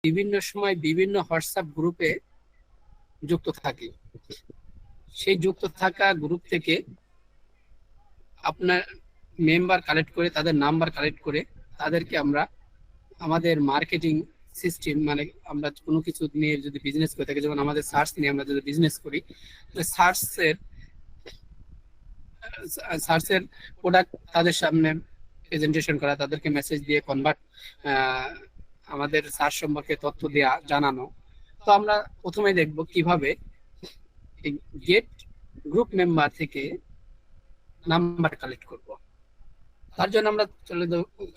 বিভিন্ন সময় বিভিন্ন হোয়াটসঅ্যাপ গ্রুপে যুক্ত থাকি। সেই যুক্ত থাকা গ্রুপ থেকে আপনার মেম্বার কালেক্ট করে, তাদের নাম্বার কালেক্ট করে তাদেরকে আমরা আমাদের মার্কেটিং সিস্টেম, মানে আমরা কোনো কিছু নিয়ে যদি বিজনেস করে থাকি, যেমন আমাদের সার্চ নিয়ে আমরা যদি বিজনেস করি, সার্চের প্রোডাক্ট তাদের সামনে প্রেজেন্টেশন করা, তাদেরকে মেসেজ দিয়ে কনভার্ট, আমাদের সার্চ সম্পর্কে তথ্য দেওয়া, জানানো। তো আমরা প্রথমে দেখব কিভাবে গেট গ্রুপ মেম্বার থেকে নাম্বার কালেক্ট করব। তার জন্য আমরা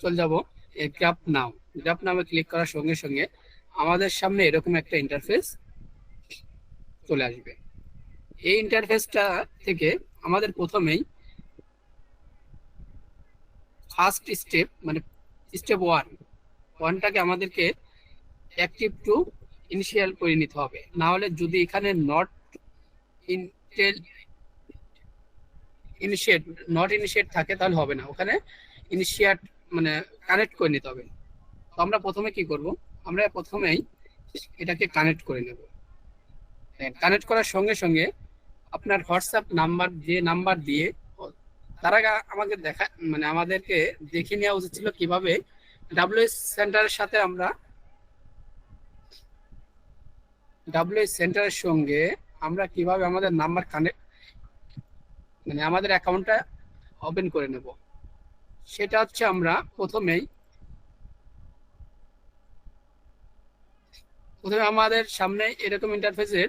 চলে যাব গ্রাফ নাও। গ্রাফ নামে ক্লিক করার সঙ্গে সঙ্গে আমাদের সামনে এরকম একটা ইন্টারফেস চলে আসবে। এই ইন্টারফেসটা থেকে আমাদের প্রথমেই ফার্স্ট স্টেপ, মানে স্টেপ ওয়ানটাকে আমাদেরকে অ্যাক্টিভ টু ইনিশিয়াল করে নিতে হবে। না হলে যদি এখানে নট ইনিশিয়েট থাকে তাহলে হবে না, ওখানে ইনিশিয়েট মানে কানেক্ট করে নিতে হবে। তো আমরা প্রথমে কি করব, আমরা প্রথমেই এটাকে কানেক্ট করে নেব। কানেক্ট করার সঙ্গে সঙ্গে আপনার হোয়াটসঅ্যাপ নাম্বার, যে নাম্বার দিয়ে, তার আগে আমাকে মানে আমাদেরকে দেখে নেওয়া উচিত ছিল কিভাবে ডাব্লিউএস সেন্টারের সাথে আমরা ডাব্লিউএস সেন্টারের সঙ্গে আমরা কিভাবে আমাদের নাম্বার কানেক্ট, মানে আমাদের অ্যাকাউন্টটা ওপেন করে নেব। সেটা হচ্ছে আমরা প্রথমে আমাদের সামনে এরকম ইন্টারফেসের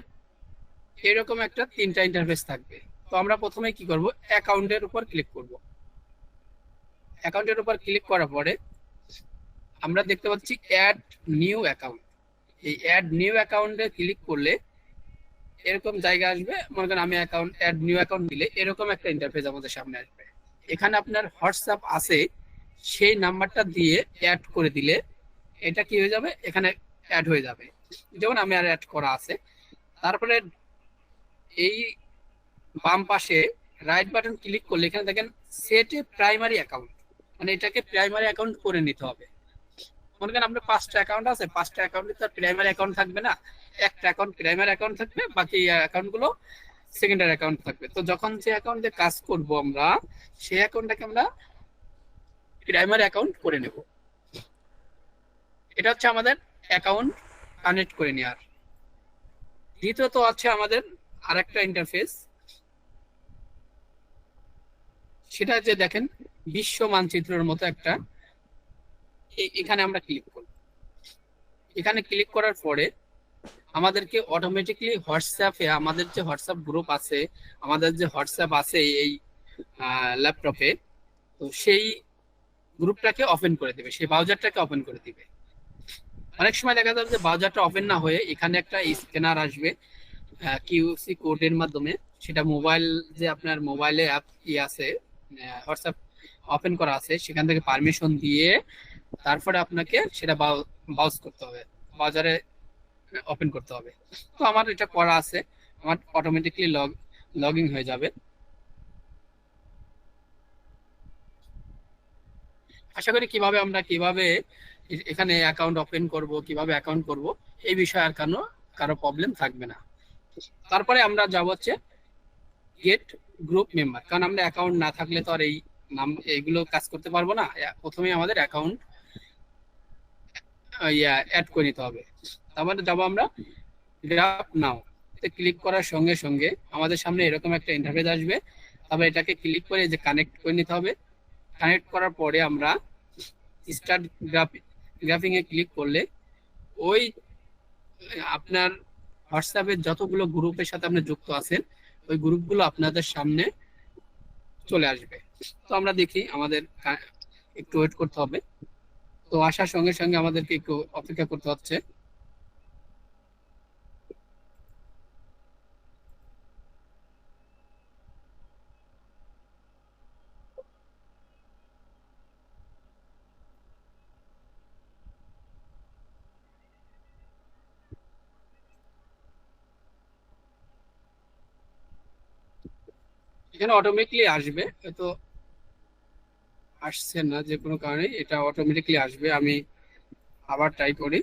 এরকম একটা তিনটা ইন্টারফেস থাকবে। তো আমরা প্রথমে কি করব, অ্যাকাউন্টের উপর ক্লিক করব। অ্যাকাউন্টের উপর ক্লিক করার পরে আমরা দেখতে পাচ্ছি অ্যাড নিউ অ্যাকাউন্ট। এই অ্যাড নিউ অ্যাকাউন্টে ক্লিক করলে এরকম জায়গা আসবে। মনে করেন আমি অ্যাড নিউ অ্যাকাউন্ট দিলে এরকম একটা ইন্টারফেস আমাদের সামনে আসবে। এখানে আপনার হোয়াটসঅ্যাপ আছে, সেই নাম্বারটা দিয়ে অ্যাড করে দিলে এটা কি হয়ে যাবে, এখানে অ্যাড হয়ে যাবে। যেমন আমি আর অ্যাড করা আছে। তারপরে এই বাম পাশে রাইট বাটন ক্লিক করলে এখানে দেখেন সেট এ প্রাইমারি অ্যাকাউন্ট, মানে এটাকে প্রাইমারি অ্যাকাউন্ট করে নিতে হবে। মনে করেন আপনার 5টা অ্যাকাউন্ট আছে, 5টা অ্যাকাউন্টে তার প্রাইমারি অ্যাকাউন্ট থাকবে না, একটা অ্যাকাউন্ট প্রাইমারি অ্যাকাউন্ট থাকবে, বাকি অ্যাকাউন্ট গুলো সেকেন্ডারি অ্যাকাউন্ট থাকবে। তো যখন যে অ্যাকাউন্টে কাজ করব আমরা, সেই অ্যাকাউন্টটাকে আমরা প্রাইমারি অ্যাকাউন্ট করে নেব। এটা হচ্ছে আমাদের অ্যাকাউন্ট কানেক্ট করে নেওয়ার। দ্বিতীয়ত আছে আমাদের আরেকটা ইন্টারফেস, সেটা যে দেখেন বিশ্ব মানচিত্রের মতো একটা, এখানে আমরা ক্লিক করব। এখানে ক্লিক করার পরে আমাদেরকে অটোমেটিকলি হোয়াটসঅ্যাপে, আমাদের যে হোয়াটসঅ্যাপ গ্রুপ আছে, আমাদের যে হোয়াটসঅ্যাপ আছে এই ল্যাপটপে, তো সেই গ্রুপটাকে ওপেন করে দিবে, সেই ব্রাউজারটাকে ওপেন করে দিবে। অনেক সময় দেখা যাবে যে ব্রাউজারটা ওপেন না হয়ে এখানে একটা স্ক্যানার আসবে কিউসি কোডের মাধ্যমে। সেটা মোবাইল, যে আপনার মোবাইলে অ্যাপ আছে, হোয়াটসঅ্যাপ ওপেন করা আছে, সেখান থেকে পারমিশন দিয়ে তারপরে আপনাকে সেটা ব্রাউজ করতে হবে, ব্রাউজারে ওপেন করতে হবে। তো আমার এটা করা আছে, আমার অটোমেটিকলি লগইন হয়ে যাবে। আশা করি কিভাবে এখানে অ্যাকাউন্ট ওপেন করব, কিভাবে অ্যাকাউন্ট করব, এই বিষয়ে আর কারো প্রবলেম থাকবে না। তারপরে আমরা যাব হচ্ছে গেট গ্রুপ মেম্বার, কারণ আমরা অ্যাকাউন্ট না থাকলে তো আর এইগুলো কাজ করতে পারবো না। প্রথমে আমাদের অ্যাকাউন্ট অ্যাড করে নিতে হবে। তারপরে যাবো আমরা গ্রাফ নাও, ক্লিক করার সঙ্গে সঙ্গে আমাদের সামনে এরকম একটা ইন্টারফেস আসবে। তারপরে এটাকে ক্লিক করে যে কানেক্ট করে নিতে হবে। কানেক্ট করার পরে আমরা স্টার্ট গ্রাফিং এ ক্লিক করলে ওই আপনার হোয়াটসঅ্যাপের যতগুলো গ্রুপের সাথে আপনি যুক্ত আছেন, ওই গ্রুপগুলো আপনাদের সামনে চলে আসবে। তো আমরা দেখি, আমাদের একটু ওয়েট করতে হবে। তো আসার সঙ্গে সঙ্গে আমাদেরকে একটু অপেক্ষা করতে হচ্ছে। এখানে অটোমেটিকলি আসবে, তো আসছে না যে কোনো কারণে, এটা অটোমেটিকলি আসবে। আমি আবার ট্রাই করি।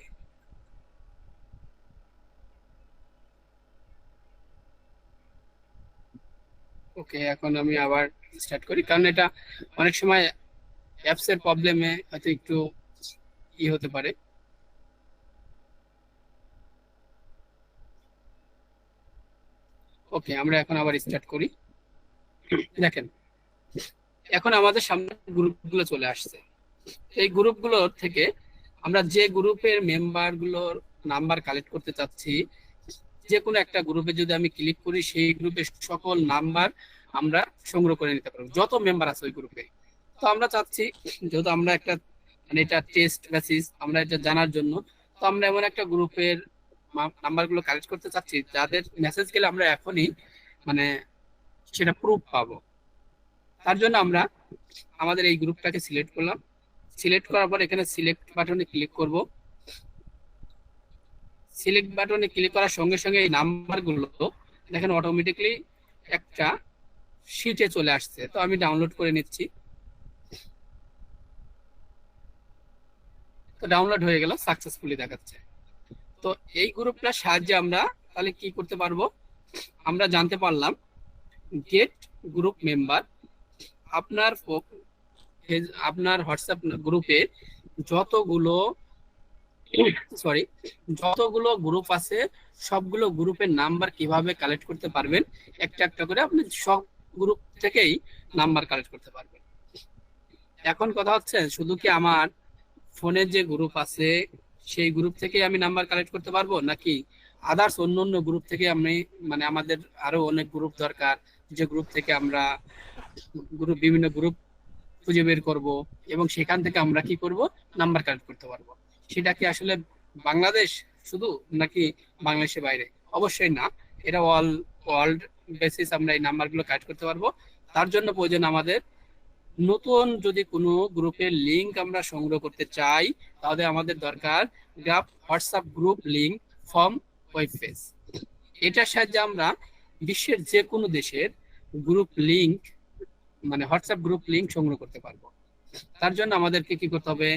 ওকে, এখন আমি আবার স্টার্ট করি, কারণ এটা অনেক সময় অ্যাপস এর প্রবলেমে হয়তো একটু হতে পারে। ওকে, আমরা এখন আবার স্টার্ট করি। দেখেন, এখন আমাদের সামনে গ্রুপগুলো চলে আসছে। এই গ্রুপগুলো থেকে আমরা যে গ্রুপের মেম্বার গুলোর নাম্বার কালেক্ট করতে চাচ্ছি, যে কোনো একটা গ্রুপে যদি আমি ক্লিক করি, সেই গ্রুপের সকল নাম্বার আমরা সংগ্রহ করে নিতে পারবো, যত মেম্বার আছে ওই গ্রুপে। তো আমরা চাচ্ছি, যেহেতু আমরা একটা মানে এটা টেস্ট বেসিস, আমরা এটা জানার জন্য, তো আমরা এমন একটা গ্রুপের নাম্বারগুলো কালেক্ট করতে চাচ্ছি যাদের মেসেজ গেলে আমরা এখনই মানে সেটা প্রুফ পাবো। তার জন্য আমরা আমাদের এই গ্রুপটাকে সিলেক্ট করলাম। সিলেক্ট করার পর এখানে সিলেক্ট বাটনে ক্লিক করব। সিলেক্ট বাটনে ক্লিক করার সঙ্গে সঙ্গে এই নাম্বারগুলো দেখেন অটোমেটিকলি একটা শিটে চলে আসছে। তো আমি ডাউনলোড করে নিচ্ছি। তো ডাউনলোড হয়ে গেল, সাকসেসফুলি দেখাচ্ছে। তো এই গ্রুপটার সাহায্যে আমরা তাহলে কি করতে পারবো, আমরা জানতে পারলাম গেট গ্রুপ মেম্বার। আপনার আপনার হোয়াটসঅ্যাপ গ্রুপে যতগুলো যতগুলো গ্রুপ আছে সবগুলো গ্রুপের নাম্বার কিভাবে কালেক্ট করতে পারবেন, একটা একটা করে আপনি সব গ্রুপ থেকেই নাম্বার কালেক্ট করতে পারবেন। এখন কথা হচ্ছে, শুধু কি আমার ফোনের যে গ্রুপ আছে সেই গ্রুপ থেকে আমি নাম্বার কালেক্ট করতে পারবো, নাকি আদার্স অন্য অন্য গ্রুপ থেকে আমি মানে আমাদের আরো অনেক গ্রুপ দরকার, যে গ্রুপ থেকে আমরা বিভিন্ন গ্রুপ খুঁজে বের করব এবং সেখান থেকে আমরা কি করব, নাম্বার কালেক্ট করতে পারবো। সেটা কি আসলে বাংলাদেশ শুধু, নাকি বাংলাদেশের বাইরে? অবশ্যই না, এটা ওয়ার্ল্ড বেসিস আমরা এই নাম্বারগুলো কালেক্ট করতে পারবো। তার জন্য প্রয়োজন আমাদের নতুন যদি কোনো গ্রুপের লিংক আমরা সংগ্রহ করতে চাই, তাহলে আমাদের দরকার graph WhatsApp group link from web page. এটার সাহায্যে আমরা বিশ্বের যে কোনো দেশের গ্রুপ লিংক মানে হোয়াটসঅ্যাপ গ্রুপ লিংক সংগ্রহ করতে পারবো। তার জন্য আমাদেরকে কি করতে হবে,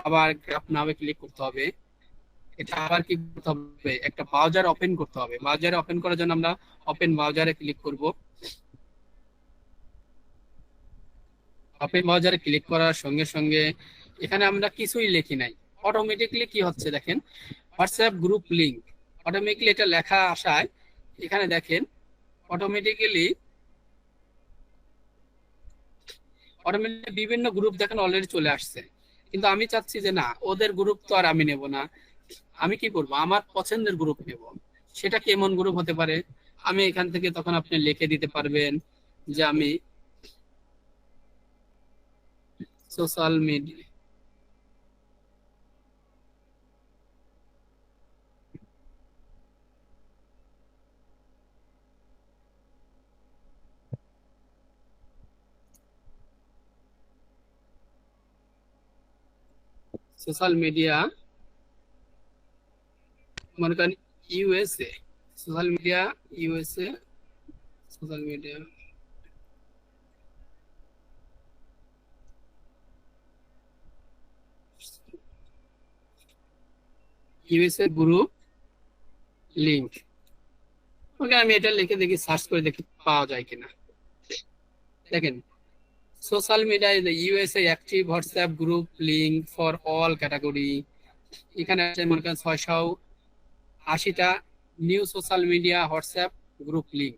আবার গ্রাফ নামে ক্লিক করতে হবে। এটা আবার কি করতে হবে, একটা ব্রাউজার ওপেন করতে হবে। ব্রাউজারে ওপেন করার জন্য আমরা ওপেন ব্রাউজারে ক্লিক করব। ওপেন ব্রাউজারে ক্লিক করার সঙ্গে সঙ্গে এখানে আমরা কিছুই লিখি নাই, অটোমেটিকলি কি হচ্ছে দেখেন, হোয়াটসঅ্যাপ গ্রুপ লিংক অটোমেটিকলি এটা লেখা আসায় এখানে দেখেন অটোমেটিক্যালি বিভিন্ন গ্রুপ দেখেন অলরেডি চলে আসছে। কিন্তু আমি চাচ্ছি যে না, ওদের গ্রুপ তো আর আমি নেব না, আমি কি করব, আমার পছন্দের গ্রুপ নেব। সেটা কেমন গ্রুপ হতে পারে, আমি এখান থেকে তখন আপনি লিখে দিতে পারবেন যে আমি সোশ্যাল মিডিয়া সোশ্যাল মিডিয়া মনে করেন USA, social media USA, social media USA group link. Okay, আমি এটা লিখে দেখি, সার্চ করে দেখি পাওয়া যায় কিনা। দেখেন, social media is USA active WhatsApp group link for all category. এখানে আছে মনে করেন 680টা new social media WhatsApp group link.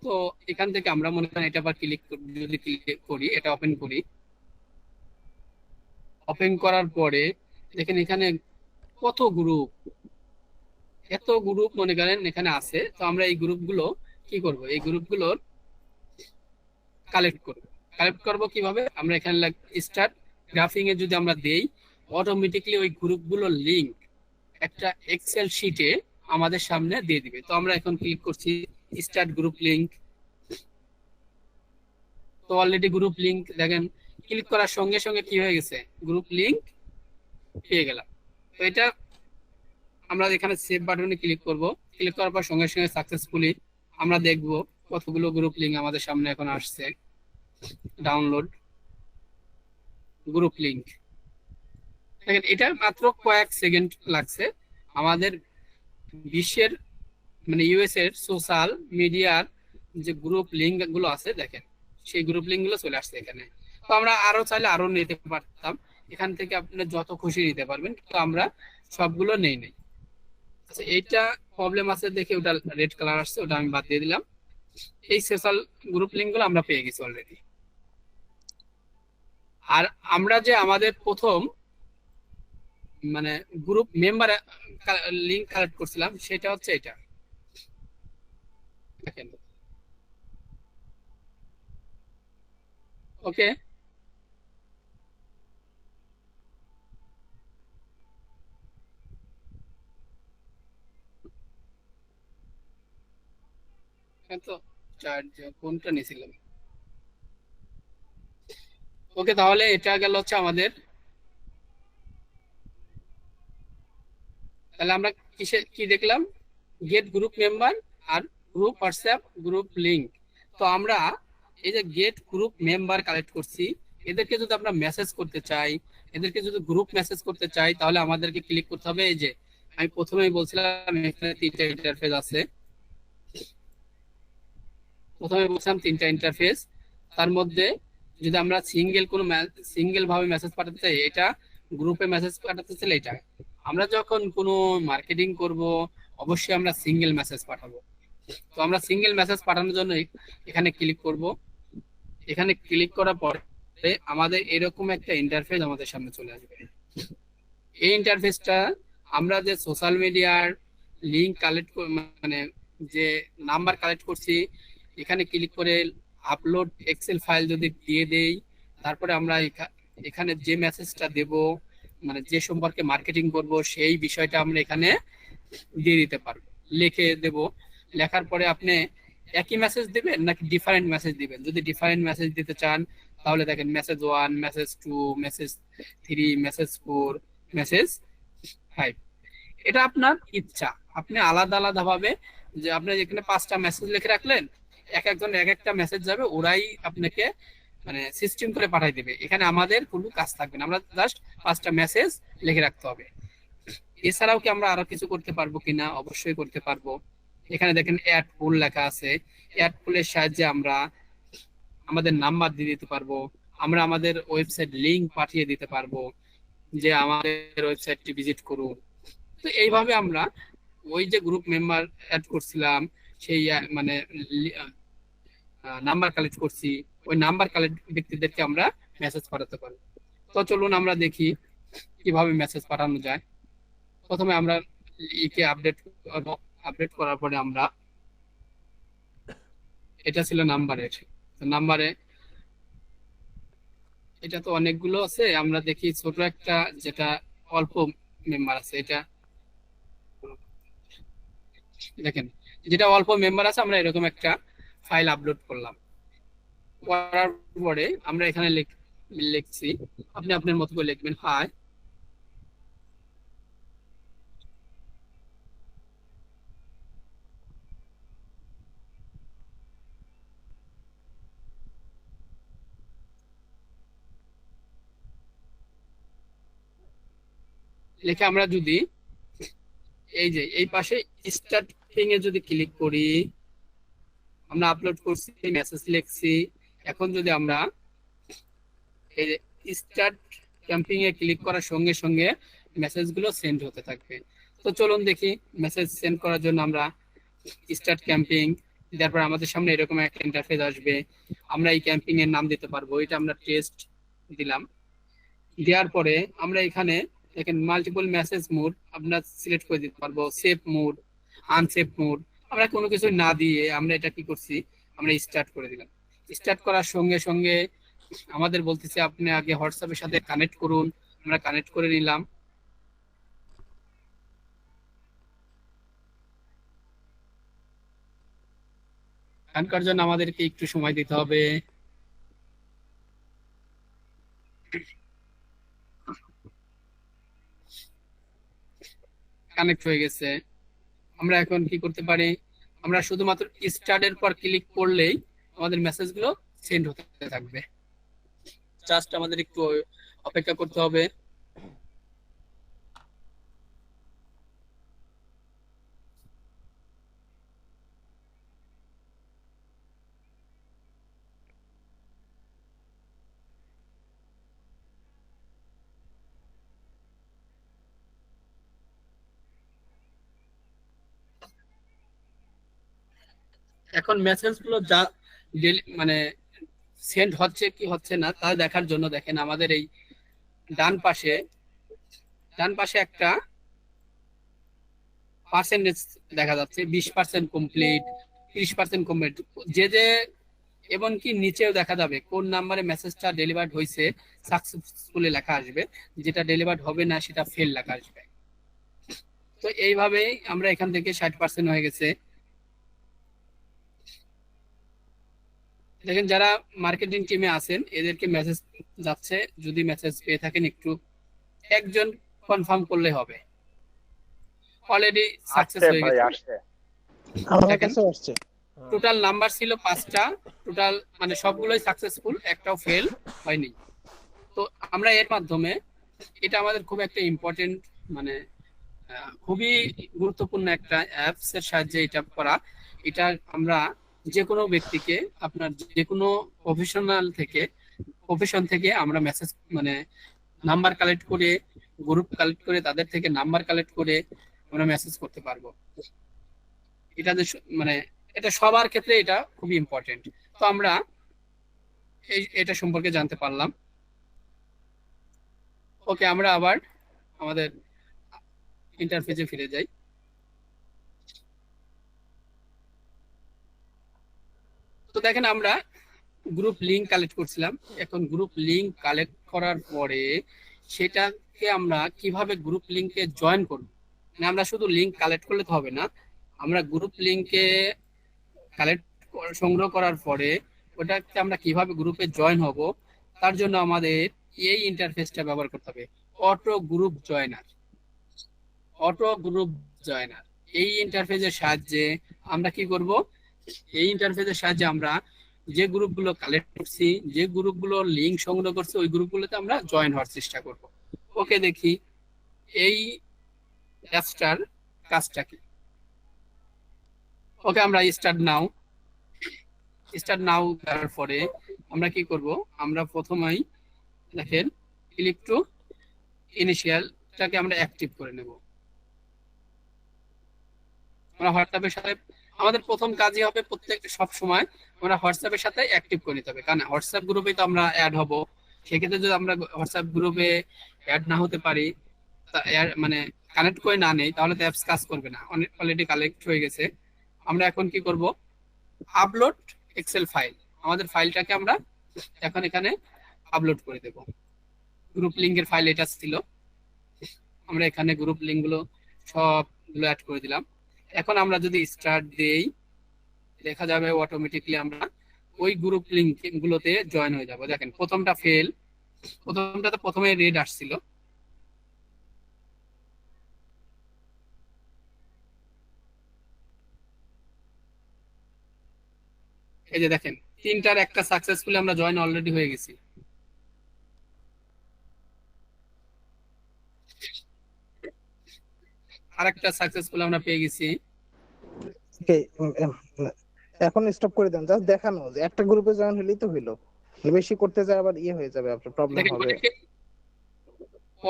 তো এখান থেকে আমরা মনে করেন এটা আবার ক্লিক যদি ক্লিক করি, এটা ওপেন করি, ওপেন করার পরে দেখেন এখানে কত গ্রুপ, এত গ্রুপ মনে করেন এখানে আছে। তো আমরা এই গ্রুপগুলো কি করব, এই গ্রুপগুলোর কালেক্ট করব কিভাবে, আমরা এখানে স্টার্ট গ্রাফিং এ যদি আমরা দেই, অটোমেটিকলি ওই গ্রুপগুলোর লিংক একটা এক্সেল শিটে আমাদের সামনে দিয়ে দিবে। তো আমরা এখন ক্লিক করছি স্টার্ট গ্রুপ লিংক। তো অলরেডি গ্রুপ লিংক দেখেন ক্লিক করার সঙ্গে সঙ্গে কি হয়ে গেছে, গ্রুপ লিংক পেয়ে গেলাম। তো এটা আমরা এখানে সেভ বাটনে ক্লিক করব। ক্লিক করার পর সঙ্গে সঙ্গে সাকসেসফুলি আমরা দেখব কতগুলো গ্রুপ লিংক আমাদের সামনে এখন আসছে। ডাউনলোড গ্রুপ লিংক, দেখেন এটা মাত্র কয়েক সেকেন্ড লাগছে। আমাদের বিশ্বের মানে ইউএস এর সোশ্যাল মিডিয়ার যে গ্রুপ লিঙ্ক গুলো আছে দেখেন, সেই গ্রুপ লিঙ্ক গুলো চলে আসছে এখানে। তো আমরা আরো চাইলে আরো নিতে পারতাম, এখান থেকে আপনি যত খুশি নিতে পারবেন, কিন্তু আমরা সবগুলো নেই নেই। আচ্ছা, এইটা প্রবলেম আছে দেখে ওটা রেড কালার আসছে, ওটা আমি বাদ দিয়ে দিলাম। এই সোশ্যাল গ্রুপ লিঙ্ক গুলো আমরা পেয়ে গেছি অলরেডি। আর আমরা যে আমাদের প্রথম মানে গ্রুপ মেম্বার লিঙ্ক কালেক্ট করছিলাম, সেটা হচ্ছে এটা দেখেন। ওকে, তো চার্জ কোনটা নিয়েছিলাম। ওকে, তাহলে এটা গেল হচ্ছে আমাদের। তাহলে আমরা কিসে কি দেখলাম, গেট গ্রুপ মেম্বার আর গ্রুপ হোয়াটসঅ্যাপ গ্রুপ লিংক। তো আমরা এই যে গেট গ্রুপ মেম্বার কালেক্ট করছি, এদেরকে যদি আমরা মেসেজ করতে চাই, এদেরকে যদি গ্রুপ মেসেজ করতে চাই, তাহলে আমাদেরকে ক্লিক করতে হবে এই যে আমি প্রথমেই বলছিলাম এখানে তিনটা ইন্টারফেস আছে। প্রথমে বলছিলাম তিনটা ইন্টারফেস, তার মধ্যে যদি আমরা সিঙ্গেল ভাবে মেসেজ পাঠাতে চাই, এটা গ্রুপে মেসেজ পাঠাতে চাইলে এটা। আমরা যখন কোনো মার্কেটিং করব, অবশ্যই আমরা সিঙ্গেল মেসেজ পাঠাবো। তো আমরা সিঙ্গেল মেসেজ পাঠানোর জন্য এখানে ক্লিক করব। এখানে ক্লিক করার পরে আমাদের এরকম একটা ইন্টারফেস আমাদের সামনে চলে আসবে। এই ইন্টারফেসটা আমরা যে সোশ্যাল মিডিয়ার লিংক কালেক্ট মানে যে নাম্বার কালেক্ট করছি, এখানে ক্লিক করে আপলোড এক্সেল ফাইল যদি দিয়ে দেই, তারপরে আমরা এখানে যে মেসেজটা দেব, মানে যে সম্পর্কে মার্কেটিং করব, সেই বিষয়টা আমরা এখানে দিয়ে দিতে পারবো, লিখে দেব। লেখার পরে আপনি একই মেসেজ দিবেন নাকি ডিফারেন্ট মেসেজ দিবেন। যদি ডিফারেন্ট মেসেজ দিতে চান, তাহলে দেখেন message 1, message 2, message 3, message 4, message 5। এটা আপনার ইচ্ছা, আপনি আলাদা আলাদা ভাবে, যে আপনি এখানে 5টা মেসেজ লিখে রাখলেন, এক একজন এক একটা মেসেজ যাবে, ওরাই আপনাকে মানে সিস্টেম করে পাঠিয়ে দিবে। এখানে আমাদের কোনো কাজ থাকবে না, আমরা জাস্ট 5টা মেসেজ লিখে রাখতে হবে। এছাড়াও কি আমরা আরো কিছু করতে পারবো কিনা? অবশ্যই করতে পারবো। এখানে দেখেন অ্যাড পুল লেখা আছে। অ্যাড পুলের সাহায্যে আমরা আমাদের নাম্বার দিয়ে দিতে পারবো, আমরা আমাদের ওয়েবসাইট লিংক পাঠিয়ে দিতে পারবো, যে আমাদের ওয়েবসাইটটি ভিজিট করুন। তো এইভাবে আমরা ওই যে গ্রুপ মেম্বার অ্যাড করছিলাম, সেই মানে নাম্বার কালেক্ট করছি, ওই নাম্বার কালেক্ট ব্যক্তিদেরকে আমরা মেসেজ পাঠাতে পারবো। তো চলুন আমরা দেখি কিভাবে মেসেজ পাঠানো যায়। প্রথমে আমরা ইকে আপডেট করব। আপডেট করার পরে আমরা, এটা ছিল নাম্বারের, তো নাম্বারে এটা তো অনেকগুলো আছে, আমরা দেখি ছোট একটা যেটা অল্প মেম্বার আছে, এটা দেখেন, যেটা অল্প মেম্বার আছে, আমরা এরকম একটা ফাইল আপলোড করলাম। করার পরে আমরা এখানে লিখছি, আপনি আপনার মতো করে লিখবেন হাই। লিখে আমরা যদি এই যে এই পাশে স্টার্টিং এ যদি ক্লিক করি, আমরা আপলোড করছি, মেসেজ লিখছি। এখন যদি আমরা এই যে স্টার্ট ক্যাম্পিং এ ক্লিক করার সঙ্গে সঙ্গে মেসেজ গুলো সেন্ড হতে থাকবে। তো চলুন দেখি, মেসেজ সেন্ড করার জন্য আমরা স্টার্ট ক্যাম্পিং, তারপর আমাদের সামনে এরকম একটা ইন্টারফেস আসবে। আমরা এই ক্যাম্পিং এর নাম দিতে পারবো, এটা আমরা টেস্ট দিলাম। দেওয়ার পরে আমরা এখানে দেখেন মাল্টিপল মেসেজ মোড আমরা সিলেক্ট করে দিতে পারবো, সেভ মোড, আনসেভ মোড। আমরা কোনো কিছু না দিয়ে আমরা এটা কি করছি, আমরা স্টার্ট করে দিলাম। স্টার্ট করার সঙ্গে সঙ্গে আমাদের বলতেছে আপনি আগে হোয়াটসঅ্যাপের সাথে কানেক্ট করুন, আমরা কানেক্ট করে নিলাম। কানেক্ট জন্য আমাদেরকে একটু সময় দিতে হবে। কানেক্ট হয়ে গেছে। আমরা এখন কি করতে পারি, আমরা শুধুমাত্র স্টার্টের পর ক্লিক করলেই আমাদের মেসেজগুলো সেন্ড হতে থাকবে। জাস্ট আমাদের একটু অপেক্ষা করতে হবে। এখন মেসেজ গুলো যা মানে সেন্ড হচ্ছে কি হচ্ছে না তা দেখার জন্য দেখেন আমাদের এই ডান পাশে একটা পার্সেন্টেজ দেখা যাচ্ছে, 20% কমপ্লিট, 30% কমপ্লিট, যে যে এমনকি নিচেও দেখা যাবে কোন নাম্বারে মেসেজটা ডেলিভার্ড হয়েছে সাকসেসফুলি লেখা আসবে, যেটা ডেলিভার্ড হবে না সেটা ফেল লেখা আসবে। তো এইভাবেই আমরা এখান থেকে 60% হয়ে গেছে। দেখেন যারা মার্কেটিং টিমে আছেন এদেরকে মেসেজ যাচ্ছে, যদি মেসেজ পেয়ে থাকেন একটু একজন কনফার্ম করলে হবে। অলরেডি সাকসেস হয়ে ভাই গেছে। আসছে, আমার দেখেন কাছে আসছে। টোটাল নাম্বার ছিল 5টা, টোটাল মানে সবগুলোই সাকসেসফুল, একটাও ফেল হয়নি। তো আমরা এর মাধ্যমে, এটা আমাদের খুব একটা ইম্পর্টেন্ট মানে খুবই গুরুত্বপূর্ণ একটা অ্যাপস এর সাহায্যে এটা করা। এটা আমরা যে কোনো ব্যক্তিকে, আপনার যে কোনো প্রফেশন থেকে আমরা মেসেজ মানে নাম্বার কালেক্ট করে, গ্রুপ কালেক্ট করে, তাদের থেকে নাম্বার কালেক্ট করে আমরা মেসেজ করতে পারবো। এটা যে মানে এটা সবার ক্ষেত্রে এটা খুবই ইম্পর্টেন্ট। তো আমরা এটা সম্পর্কে জানতে পারলাম। ওকে, আমরা আবার আমাদের ইন্টারফেসে ফিরে যাই। তো দেখেন আমরা গ্রুপ লিংক কালেক্ট করছিলাম। এখন গ্রুপ লিংক কালেক্ট করার পরে সেটাকে আমরা কিভাবে গ্রুপ লিংকে জয়েন করব, মানে আমরা শুধু লিংক কালেক্ট করলে তো হবে না, আমরা গ্রুপ লিংকে কালেক্ট সংগ্রহ করার পরে ওটাকে আমরা কিভাবে গ্রুপে জয়েন হব, তার জন্য আমাদের এই ইন্টারফেসটা ব্যবহার করতে হবে, অটো গ্রুপ জয়েনার। এই ইন্টারফেসের সাহায্যে আমরা কি করব, এই ইন্টারফেসের সাহায্যে আমরা যে গ্রুপগুলো কালেক্ট করছি, যে গ্রুপগুলো লিংক সংগ্রহ করছি, ওই গ্রুপগুলোতে আমরা জয়েন হওয়ার চেষ্টা করব। ওকে, দেখি এই অ্যাপসটার কাজটা কি। ওকে, আমরা স্টার্ট নাও করার পরে আমরা কি করব, আমরা প্রথমেই দেখেন ক্লিক টু ইনিশিয়ালটাকে আমরা অ্যাক্টিভ করে নেব। আমরা হোয়াটসঅ্যাপের সাথে আমাদের প্রথম কাজই হবে সব সময় আমরা হোয়াটসঅ্যাপের সাথে অ্যাক্টিভ করে নিতে হবে, কারণ হোয়াটসঅ্যাপ গ্রুপে তো আমরা অ্যাড হব। সেক্ষেত্রে যদি আমরা হোয়াটসঅ্যাপ গ্রুপে অ্যাড না হতে পারি, মানে কানেক্ট করে না নেই, তাহলে তো অ্যাপস কাজ করবে না। অলরেডি কালেক্ট হয়ে গেছে। আমরা এখন কি করব, আপলোড এক্সেল ফাইল, আমাদের ফাইলটাকে আমরা এখন এখানে আপলোড করে দেব। গ্রুপ লিংকের ফাইল এটা ছিল, আমরা এখানে গ্রুপ লিংক গুলো সবগুলো অ্যাড করে দিলাম। এখন আমরা যদি স্টার্ট দেই, দেখা যাবে অটোমেটিকলি আমরা ওই গ্রুপ লিংক গুলোতে জয়েন হয়ে যাব। দেখেন প্রথমটা ফেল, প্রথমটাতে প্রথমে রেড আসছিল, এই যে দেখেন 3টার একটা সাকসেসফুলি আমরা জয়েন অলরেডি হয়ে গেছি। আরেকটা সাকসেসফুল আমরা পেয়ে গেছি। এখন স্টপ করে দেন, জাস্ট দেখানো যে একটা গ্রুপে জয়েন হলেই তো হইলো। বেশি করতে যায় আবার ইয়ে হয়ে যাবে, আপনার প্রবলেম হবে।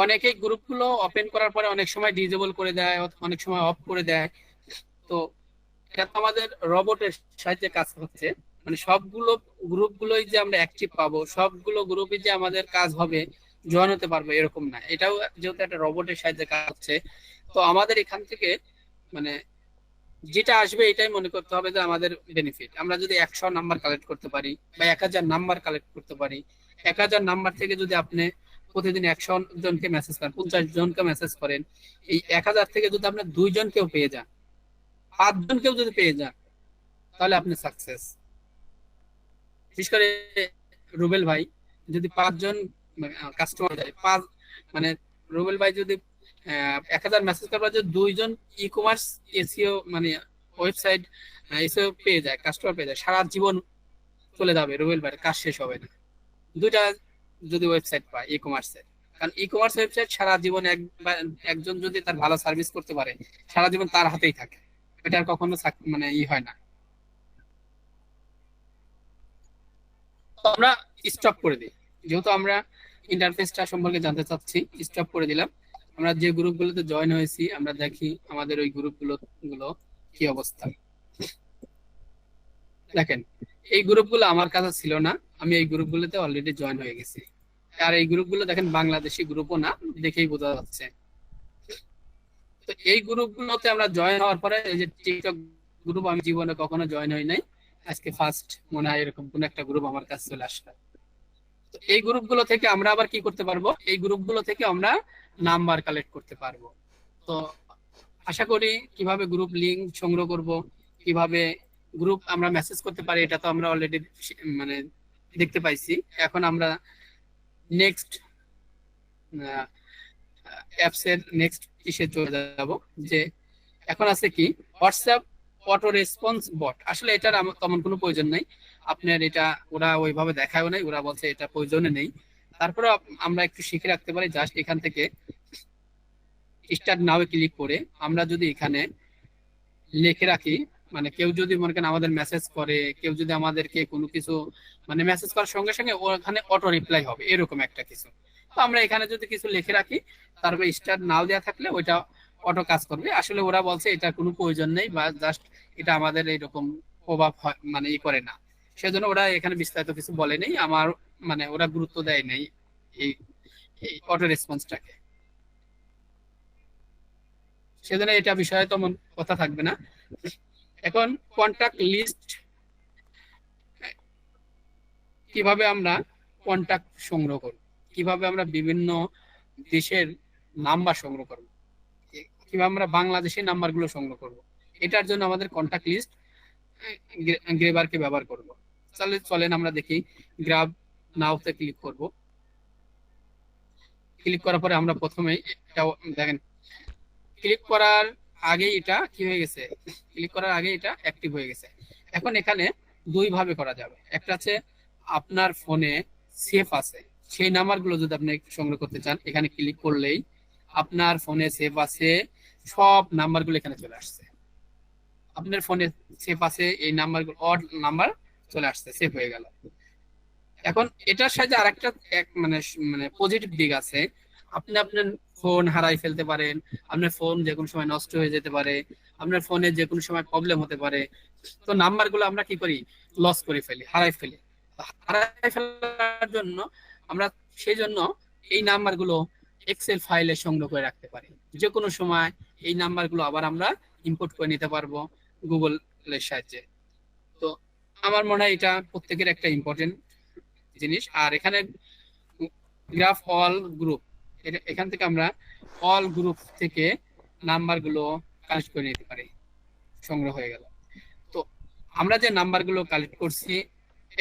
অনেকেই গ্রুপগুলো ওপেন করার পরে অনেক সময় ডিসেবল করে দেয়, অনেক সময় অফ করে দেয়। তো এটা তো আমাদের রোবটের সাহায্যে কাজ হচ্ছে, মানে সবগুলো গ্রুপগুলোই যে আমরা অ্যাক্টিভ পাবো, সবগুলো গ্রুপে যে আমাদের কাজ হবে, জয়েন হতে পারবো এরকম না। এটাও যেহেতু একটা রোবটের সাহায্যে কাজ হচ্ছে, তো আমাদের এখান থেকে মানে যেটা আসবে এটাই মনে করতে হবে যে আমাদের বেনিফিট। আমরা যদি 100 নাম্বার কালেক্ট করতে পারি বা 1000 নাম্বার কালেক্ট করতে পারি, 1000 নাম্বার থেকে যদি আপনি প্রতিদিন 100 জনকে মেসেজ করেন, 50 জনকে মেসেজ করেন, এই 1000 থেকে যদি আপনি 2 জনকেও পেয়ে যান, 5 জনকেও যদি পেয়ে যান, তাহলে আপনি সাকসেস। বিশেষ করে রুবেল ভাই যদি 5 জন কাস্টমার যায়, মানে রুবেল ভাই যদি 1000 মেসেজ করার যদি 2 জন ই কমার্স এসইও মানে ওয়েবসাইট এসইও পেয়ে যায়, কাস্টমার পেয়ে যায়, সারা জীবন চলে যাবে রুবেল ভাই, কাজ শেষ হবে না। 2টা যদি ওয়েবসাইট পায় ই কমার্সের, কারণ ই কমার্স ওয়েবসাইট সারা জীবন একজন যদি তার ভালো সার্ভিস করতে পারে, সারা জীবন তার হাতেই থাকে, এটা আর কখনো মানে হয় না। আমরা স্টপ করে দিই, যেহেতু আমরা ইন্টারফেসটা সম্পর্কে জানতে চাচ্ছি, স্টপ করে দিলাম। আমরা যে গ্রুপগুলোতে জয়েন হয়েছি আমরা দেখি আমাদের ওই গ্রুপগুলো কি অবস্থা। দেখেন এই গ্রুপগুলো আমার কাছে ছিল না, আমি এই গ্রুপগুলোতে অলরেডি জয়েন হয়ে গেছি। আর এই গ্রুপগুলো দেখেন বাংলাদেশি গ্রুপও না, দেখেই বোঝা যাচ্ছে। তো এই গ্রুপগুলোতে আমরা জয়েন হওয়ার পরে এই যে টিকটক গ্রুপ, আমি জীবনে কখনো জয়েন হই নাই, আজকে ফার্স্ট মনে হয় এরকম কোন একটা গ্রুপ আমার কাছে চলে আসলো। তো এই গ্রুপগুলো থেকে আমরা আবার কি করতে পারবো, এই গ্রুপগুলো থেকে আমরা নাম্বার কালেক্ট করতে পারবো। তো আশা করি কিভাবে গ্রুপ লিংক সংগ্রহ করব, কিভাবে গ্রুপ আমরা মেসেজ করতে পারি, এটা তো আমরা অলরেডি মানে দেখতে পাইছি। এখন আমরা নেক্সট অ্যাপস এর নেক্সট ইসে চলে যাব, যে এখন আছে কি হোয়াটসঅ্যাপ অটো রেসপন্স বট। আসলে এটার তেমন কোনো প্রয়োজন নেই আপনার, এটা ওরা ওইভাবে দেখায়ও নাই, ওরা বলছে এটা প্রয়োজনে নেই। তারপরে আমরা একটু শিখে রাখতে পারি, জাস্ট এখান থেকে স্টার্ট নাও ক্লিক করে আমরা যদি এখানে লিখে রাখি, মানে কেউ যদি মনে করেন আমাদের মেসেজ করে, কেউ যদি আমাদেরকে কোনো কিছু মানে মেসেজ করার সঙ্গে সঙ্গে ওখানে অটো রিপ্লাই হবে এরকম একটা কিছু। তো আমরা এখানে যদি কিছু লিখে রাখি, তারপরে স্টার্ট নাও দেওয়া থাকলে ওইটা অটো কাজ করবে। আসলে ওরা বলছে এটা কোনো প্রয়োজন নেই, বা জাস্ট এটা আমাদের এইরকম প্রভাব মানে ই করে না, সেজন্য ওরা এখানে বিস্তারিত কিছু বলে নেই আমার, মানে ওরা গুরুত্ব দেয় নেই এই এই অটো রেসপন্সটাকে, সেজন্য এটা বিষয়ে তেমন কথা থাকবে না। এখন কন্টাক্ট লিস্ট, কিভাবে আমরা কন্টাক্ট সংগ্রহ করব, কিভাবে আমরা বিভিন্ন দেশের নাম্বার সংগ্রহ করব, কিভাবে আমরা বাংলাদেশের নাম্বারগুলো সংগ্রহ করব, এটার জন্য আমাদের কন্টাক্ট লিস্ট গ্রেবারকে ব্যবহার করব। তাহলে চলেন আমরা দেখি, গ্রাব নাওতে ক্লিক করব। ক্লিক করার পরে আমরা প্রথমে দেখেন ক্লিক করার আগে এটা কি হয়ে গেছে, ক্লিক করার আগে এটা অ্যাক্টিভ হয়ে গেছে। এখন এখানে দুই ভাবে করা যাবে, একটা আছে আপনার ফোনে সেভ আছে সেই নাম্বারগুলো যদি আপনি সংগ্রহ করতে চান, এখানে ক্লিক করলেই আপনার ফোনে সেভ আছে সব নাম্বারগুলো এখানে চলে আসছে। আপনার ফোনে সেভ আছে এই নাম্বারগুলো, অড নাম্বার চলে আসছে, সেভ হয়ে গেল। এখন এটার সাথে আরেকটা মানে মানে পজিটিভ দিক আছে, আপনি আপনার ফোন হারাই ফেলতে পারেন, আপনার ফোন যে কোনো সময় নষ্ট হয়ে যেতে পারে, আপনার ফোনে যে কোনো সময় প্রবলেম হতে পারে। তো নাম্বারগুলো আমরা কি করি, লস করে ফেলি, হারাই ফেলি। হারাই ফেলার জন্য আমরা সেই জন্য এই নাম্বারগুলো এক্সেল ফাইলে সংগ্রহ করে রাখতে পারি, যে কোনো সময় এই নাম্বারগুলো আবার আমরা ইম্পোর্ট করে নিতে পারবো গুগলের সাহায্যে। তো আমার মনে হয় এটা প্রত্যেকের একটা ইম্পর্টেন্ট জিনিস। আর এখানে গ্রাফ অল গ্রুপ, এখান থেকে আমরা অল গ্রুপ থেকে নাম্বারগুলো কালেক্ট করে নিতে পারি, সংগ্রহ হয়ে গেল। তো আমরা যে নাম্বারগুলো কালেক্ট করছি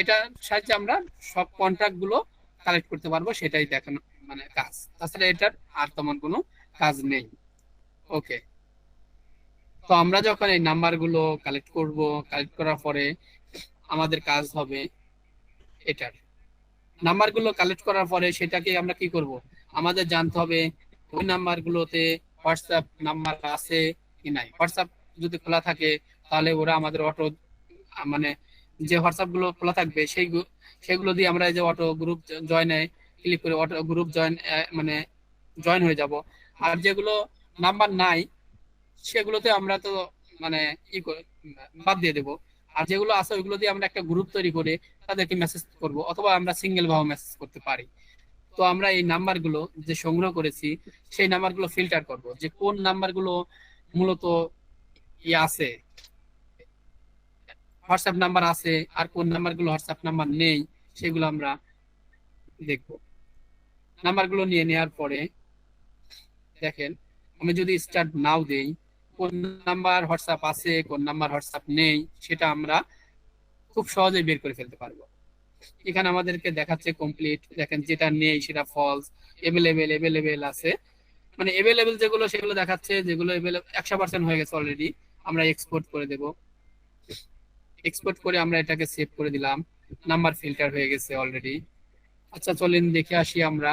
এটার সাহায্যে আমরা সব কন্ট্রাক্ট গুলো কালেক্ট করতে পারবো, সেটাই দেখানো মানে কাজ। তাছাড়া এটার আর তেমন কোনো কাজ নেই। ওকে, তো আমরা যখন এই নাম্বারগুলো কালেক্ট করব, কালেক্ট করার পরে আমাদের কাজ হবে এটার নাম্বারগুলো কালেক্ট করার পরে সেটাকে আমরা কি করব, আমাদের জানতে হবে ওই নাম্বারগুলোতে হোয়াটসঅ্যাপ নাম্বার আছে কি নাই। হোয়াটসঅ্যাপ যদি খোলা থাকে তাহলে ওরা আমাদের অটো মানে যে হোয়াটসঅ্যাপ গুলো খোলা থাকবে সেগুলো দিয়ে আমরা এই যে অটো গ্রুপ জয়েনে ক্লিক করে অটো গ্রুপ জয়েন মানে জয়েন হয়ে যাব। আর যেগুলো নাম্বার নাই সেগুলোতে আমরা তো মানে বাদ দিয়ে দেবো। আর যেগুলো আছে ওইগুলো দিয়ে আমরা একটা গ্রুপ তৈরি করে তাদেরকে মেসেজ করব, অথবা আমরা সিঙ্গেল ভাবে মেসেজ করতে পারি। তো আমরা এই নাম্বারগুলো যে সংগ্রহ করেছি সেই নাম্বারগুলো ফিল্টার করব, যে কোন নাম্বারগুলো মূলত আছে হোয়াটসঅ্যাপ নাম্বার আছে আর কোন নাম্বারগুলো হোয়াটসঅ্যাপ নাম্বার নেই, সেগুলো আমরা দেখব। নাম্বারগুলো নিয়ে নেওয়ার পরে দেখেন আমি যদি স্টার্ট নাও দেই, কোন নাম্বার হোয়াটসঅ্যাপ আছে কোন নাম্বার হোয়াটসঅ্যাপ নেই সেটা আমরা খুব সহজেই বের করে ফেলতে পারবো। এখানে আমাদেরকে দেখাচ্ছে কমপ্লিট, দেখেন যেটা নেই সেটা ফলস, এভেলেবেল এভেলেবেল আছে, মানে এভেলেবেল যেগুলো সেগুলো দেখাচ্ছে, যেগুলো 100% হয়ে গেছে অলরেডি আমরা এক্সপোর্ট করে দেব। এক্সপোর্ট করে আমরা এটাকে সেভ করে দিলাম, নাম্বার ফিল্টার হয়ে গেছে অলরেডি। আচ্ছা চলেন দেখে আসি আমরা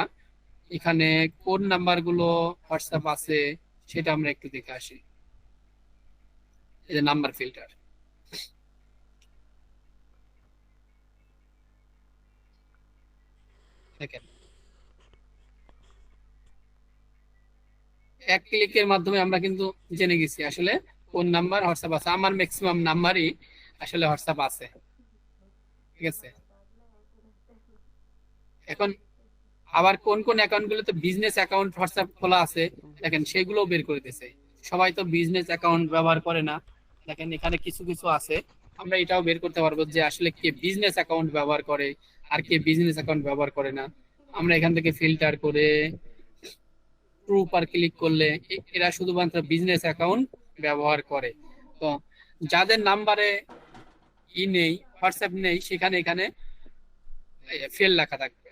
এখানে কোন নাম্বার গুলো হোয়াটসঅ্যাপ আছে সেটা আমরা একটু দেখে আসি। এই যে নাম্বার ফিল্টার, দেখেন এক ক্লিকের মাধ্যমে আমরা কিন্তু জেনে গেছি আসলে কোন নাম্বার হোয়াটসঅ্যাপ আছে। আমার ম্যাক্সিমাম নাম্বারই আসলে হোয়াটসঅ্যাপ আছে। ঠিক আছে। এখন আবার কোন কোন অ্যাকাউন্ট গুলোতে বিজনেস অ্যাকাউন্ট হোয়াটসঅ্যাপ খোলা আছে দেখেন সেগুলো বের করে দিতেছে। সবাই তো বিজনেস অ্যাকাউন্ট ব্যবহার করে না। দেখেন এখানে কিছু কিছু আছে, আমরা এটাও বের করতে পারবো যে আসলে কে বিজনেস অ্যাকাউন্ট ব্যবহার করে আর কে বিজনেস অ্যাকাউন্ট ব্যবহার করে না। আমরা এখান থেকে ফিল্টার করে ট্রু পার ক্লিক করলে এরা শুধুমাত্র বিজনেস অ্যাকাউন্ট ব্যবহার করে। তো যাদের নাম্বারে নেই, হোয়াটসঅ্যাপ নেই, সেখানে এখানে ফেল লেখা থাকবে।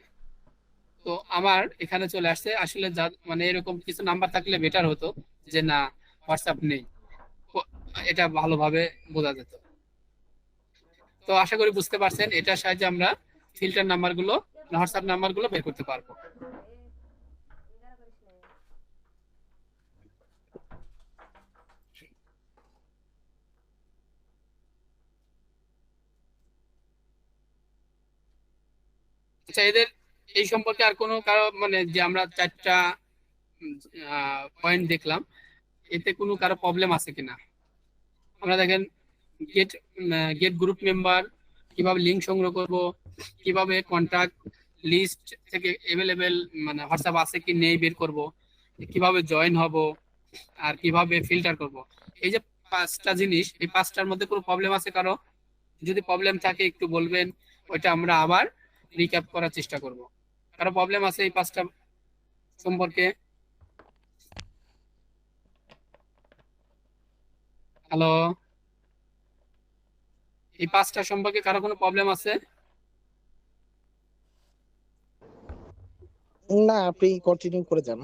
তো আমার এখানে চলে আসছে আসলে মানে এরকম কিছু নাম্বার থাকলে বেটার হতো যে না হোয়াটসঅ্যাপ নেই, এটা ভালোভাবে বোঝা যেত। তো আশা করি বুঝতে পারছেন, এটার সাহায্যে আমরা ফিল্টার নাম্বারগুলো, হোয়াটসঅ্যাপ নাম্বারগুলো বের করতে পারবো। আচ্ছা, এদের এই সম্পর্কে আর কোনো কারো মানে যে আমরা চারটা পয়েন্ট দেখলাম, এতে কোনো কারো প্রবলেম আছে কিনা? আমরা দেখেন গেট গেট গ্রুপ মেম্বার, কিভাবে লিঙ্ক সংগ্রহ করব, কিভাবে কন্টাক্ট লিস্ট থেকে অ্যাভেলেবেল মানে হোয়াটসঅ্যাপ আছে কি নেই বের করব, কিভাবে জয়েন হব, আর কিভাবে ফিল্টার করব। এই যে পাঁচটা জিনিস, এই পাঁচটার মধ্যে কোনো প্রবলেম আছে কারো? যদি প্রবলেম থাকে একটু বলবেন, ওইটা আমরা আবার রিক্যাপ করার চেষ্টা করব। কারো প্রবলেম আছে এই পাঁচটা সম্পর্কে? হ্যালো, এই পাঁচটা সম্পর্কে কারো কোনো প্রবলেম আছে? না, আপনি কন্টিনিউ করে যান।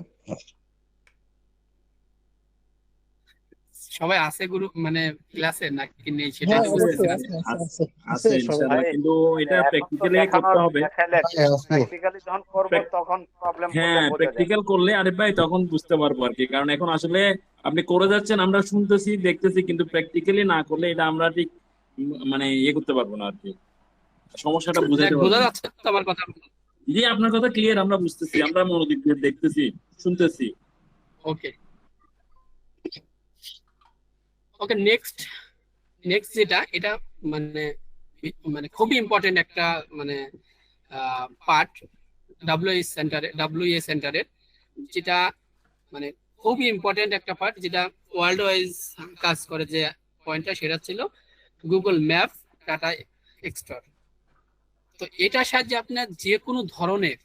সবাই আছে গ্রুপ মানে ক্লাসে নাকি নেই সেটা হ্যাঁ, একটু বুঝতেছি অবশ্যই না। আছে আছে আস- আছে আছে আছে সবাই। ইনশাআল্লাহ, ভাই, কিন্তু এটা এখন তো প্র্যাকটিক্যালি করতে দেখানোর হবে। দেখালেন, হ্যাঁ, আছে। প্র্যাকটিক্যালি যখন করব তখন প্রবলেম করলে হ্যাঁ, বোঝা যাবে। প্র্যাকটিক্যাল করলে আরে ভাই তখন বুঝতে পারবো আর কি, কারণ এখন আসলে আপনি করে যাচ্ছেন, আমরা শুনতেছি দেখতেছি, কিন্তু প্র্যাকটিক্যালি না করলে এটা আমরা ঠিক মানে ইয়ে করতে পারবো না আর কি, সমস্যাটা বুঝাইতে পারবো বোঝা না। যাচ্ছে তো আমার কথা? জি, আপনার কথা ক্লিয়ার, আমরা বুঝতেছি, আমরা মনোযোগ দিয়ে দেখতেছি, শুনতেছি। ওকে ওকে, নেক্সট নেক্সট যেটা, এটা মানে মানে খুবই ইম্পর্টেন্ট একটা মানে পার্ট ডাব্লিউএ সেন্টারের, যেটা মানে খুবই ইম্পর্টেন্ট একটা পার্ট, যেটা ওয়ার্ল্ড ওয়াইজ কাজ করে। যে পয়েন্টটা সেটা ছিল গুগল ম্যাপ ডাটা এক্সট্রা। তো এটার সাহায্যে আপনার যে কোনো ধরনের,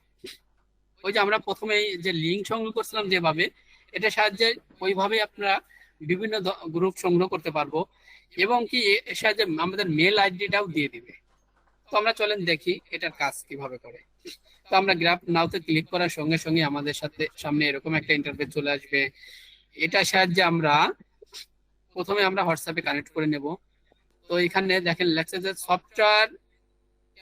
ওই যে আমরা প্রথমে যে লিঙ্ক সংগ্রহ করছিলাম যেভাবে, এটার সাহায্যে ওইভাবে আপনারা বিভিন্ন গ্রুপ সংগ্রহ করতে পারবো, এবং কি এর সাহায্যে আমাদের মেল আইডিটাও দিয়ে দিবে। তো আমরা চলেন দেখি এটার কাজ কিভাবে করে। তো আমরা গ্রাফ নাওতে ক্লিক করার সঙ্গে সঙ্গে আমাদের সামনে এরকম একটা ইন্টারফেস চলে আসবে। এটার সাহায্যে আমরা প্রথমে আমরা হোয়াটসঅ্যাপে কানেক্ট করে নেব। তো এখানে দেখেন লেখছে যে সফটওয়্যার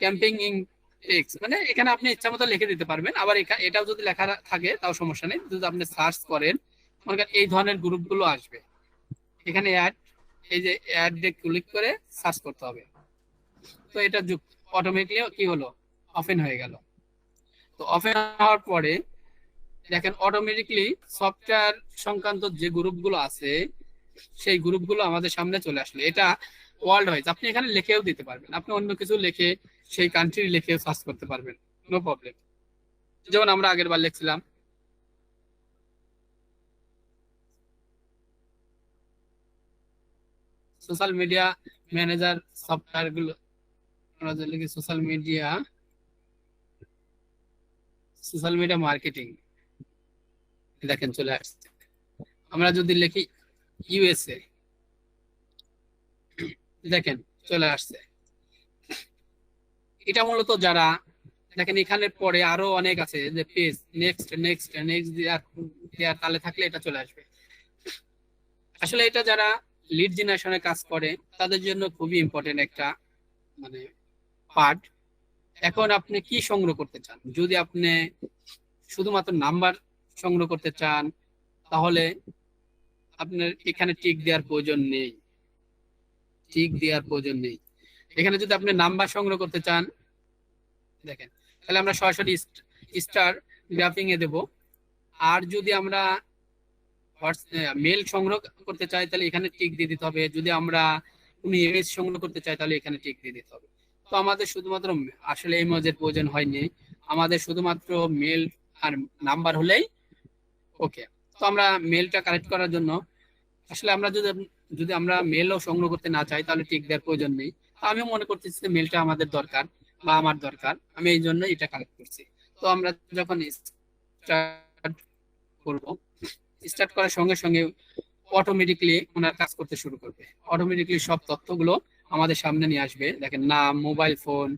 ক্যাম্পিং ইন টেক্স, মানে এখানে আপনি ইচ্ছা মতো লিখে দিতে পারবেন। আবার এটাও যদি লেখা থাকে তাও সমস্যা নেই, যদি আপনি সার্চ করেন মনে করেন এই ধরনের গ্রুপগুলো আসবে। এখানে অ্যাড, এই যে অ্যাড দিয়ে ক্লিক করে সার্চ করতে হবে। তো এটা অটোমেটিকলি কি হলো, ওপেন হয়ে গেল। তো ওপেন হওয়ার পরে দেখেন অটোমেটিকলি সফটওয়্যার সংক্রান্ত যে গ্রুপগুলো আছে সেই গ্রুপগুলো আমাদের সামনে চলে আসলো। এটা ওয়ার্ল্ড ওয়াইজ, আপনি এখানে লিখেও দিতে পারবেন, আপনি অন্য কিছু লিখে সেই কান্ট্রি লিখে সার্চ করতে পারবেন, নো প্রবলেম। যেমন আমরা আগের বার লিখছিলাম সোশ্যাল মিডিয়া ম্যানেজার সফটওয়্যার গুলো, আমরা যে লিখি সোশ্যাল মিডিয়া মার্কেটিং, দেখেন চলে আসছে। আমরা যদি লিখি ইউএসএ, দেখেন চলে আসছে। এটা মূলত যারা, দেখেন এখানে পরে আরো অনেক আছে যে পেজ, নেক্সট নেক্সট নেক্সট দেওয়ার তালে থাকলে এটা চলে আসবে। আসলে এটা যারা লিড জেনারেশনে কাজ করে তাদের জন্য খুবই ইম্পর্টেন্ট একটা মানে পার্ট। এখন আপনি কি সংগ্রহ করতে চান? যদি আপনি শুধুমাত্র নাম্বার সংগ্রহ করতে চান তাহলে আপনার এখানে টিক দেওয়ার প্রয়োজন নেই, টিক দেওয়ার প্রয়োজন নেই। এখানে যদি আপনি নাম্বার সংগ্রহ করতে চান দেখেন, তাহলে আমরা সরাসরি স্টার গ্রাফিং এ দেব। আর যদি আমরা মেল সংগ্রহ করতে চাই তাহলে এখানে টিক দিয়ে দিতে হবে। যদি আমরা কোনো ইমেজ সংগ্রহ করতে চাই তাহলে এখানে টিক দিয়ে দিতে হবে। তো আমাদের শুধুমাত্র আসলে ইমেজের প্রয়োজন হয়নি, আমাদের শুধুমাত্র মেল আর নাম্বার হলেই ওকে। তো আমরা মেলটা কালেক্ট করার জন্য আসলে আমরা যদি যদি আমরা মেলও সংগ্রহ করতে না চাই তাহলে টিক দেওয়ার প্রয়োজন নেই। আমি মনে করতেছি যে মেলটা আমাদের দরকার বা আমার দরকার, আমি এই জন্য এটা কালেক্ট করছি। তো আমরা যখন স্টার্ট করব, স্টার্ট করার সঙ্গে সঙ্গে অটোমেটিকলি ওনার কাজ করতে শুরু করবে। অটোমেটিকলি সব তথ্যগুলো আমাদের সামনে নিয়ে আসবে। দেখেন নাম, মোবাইল ফোন,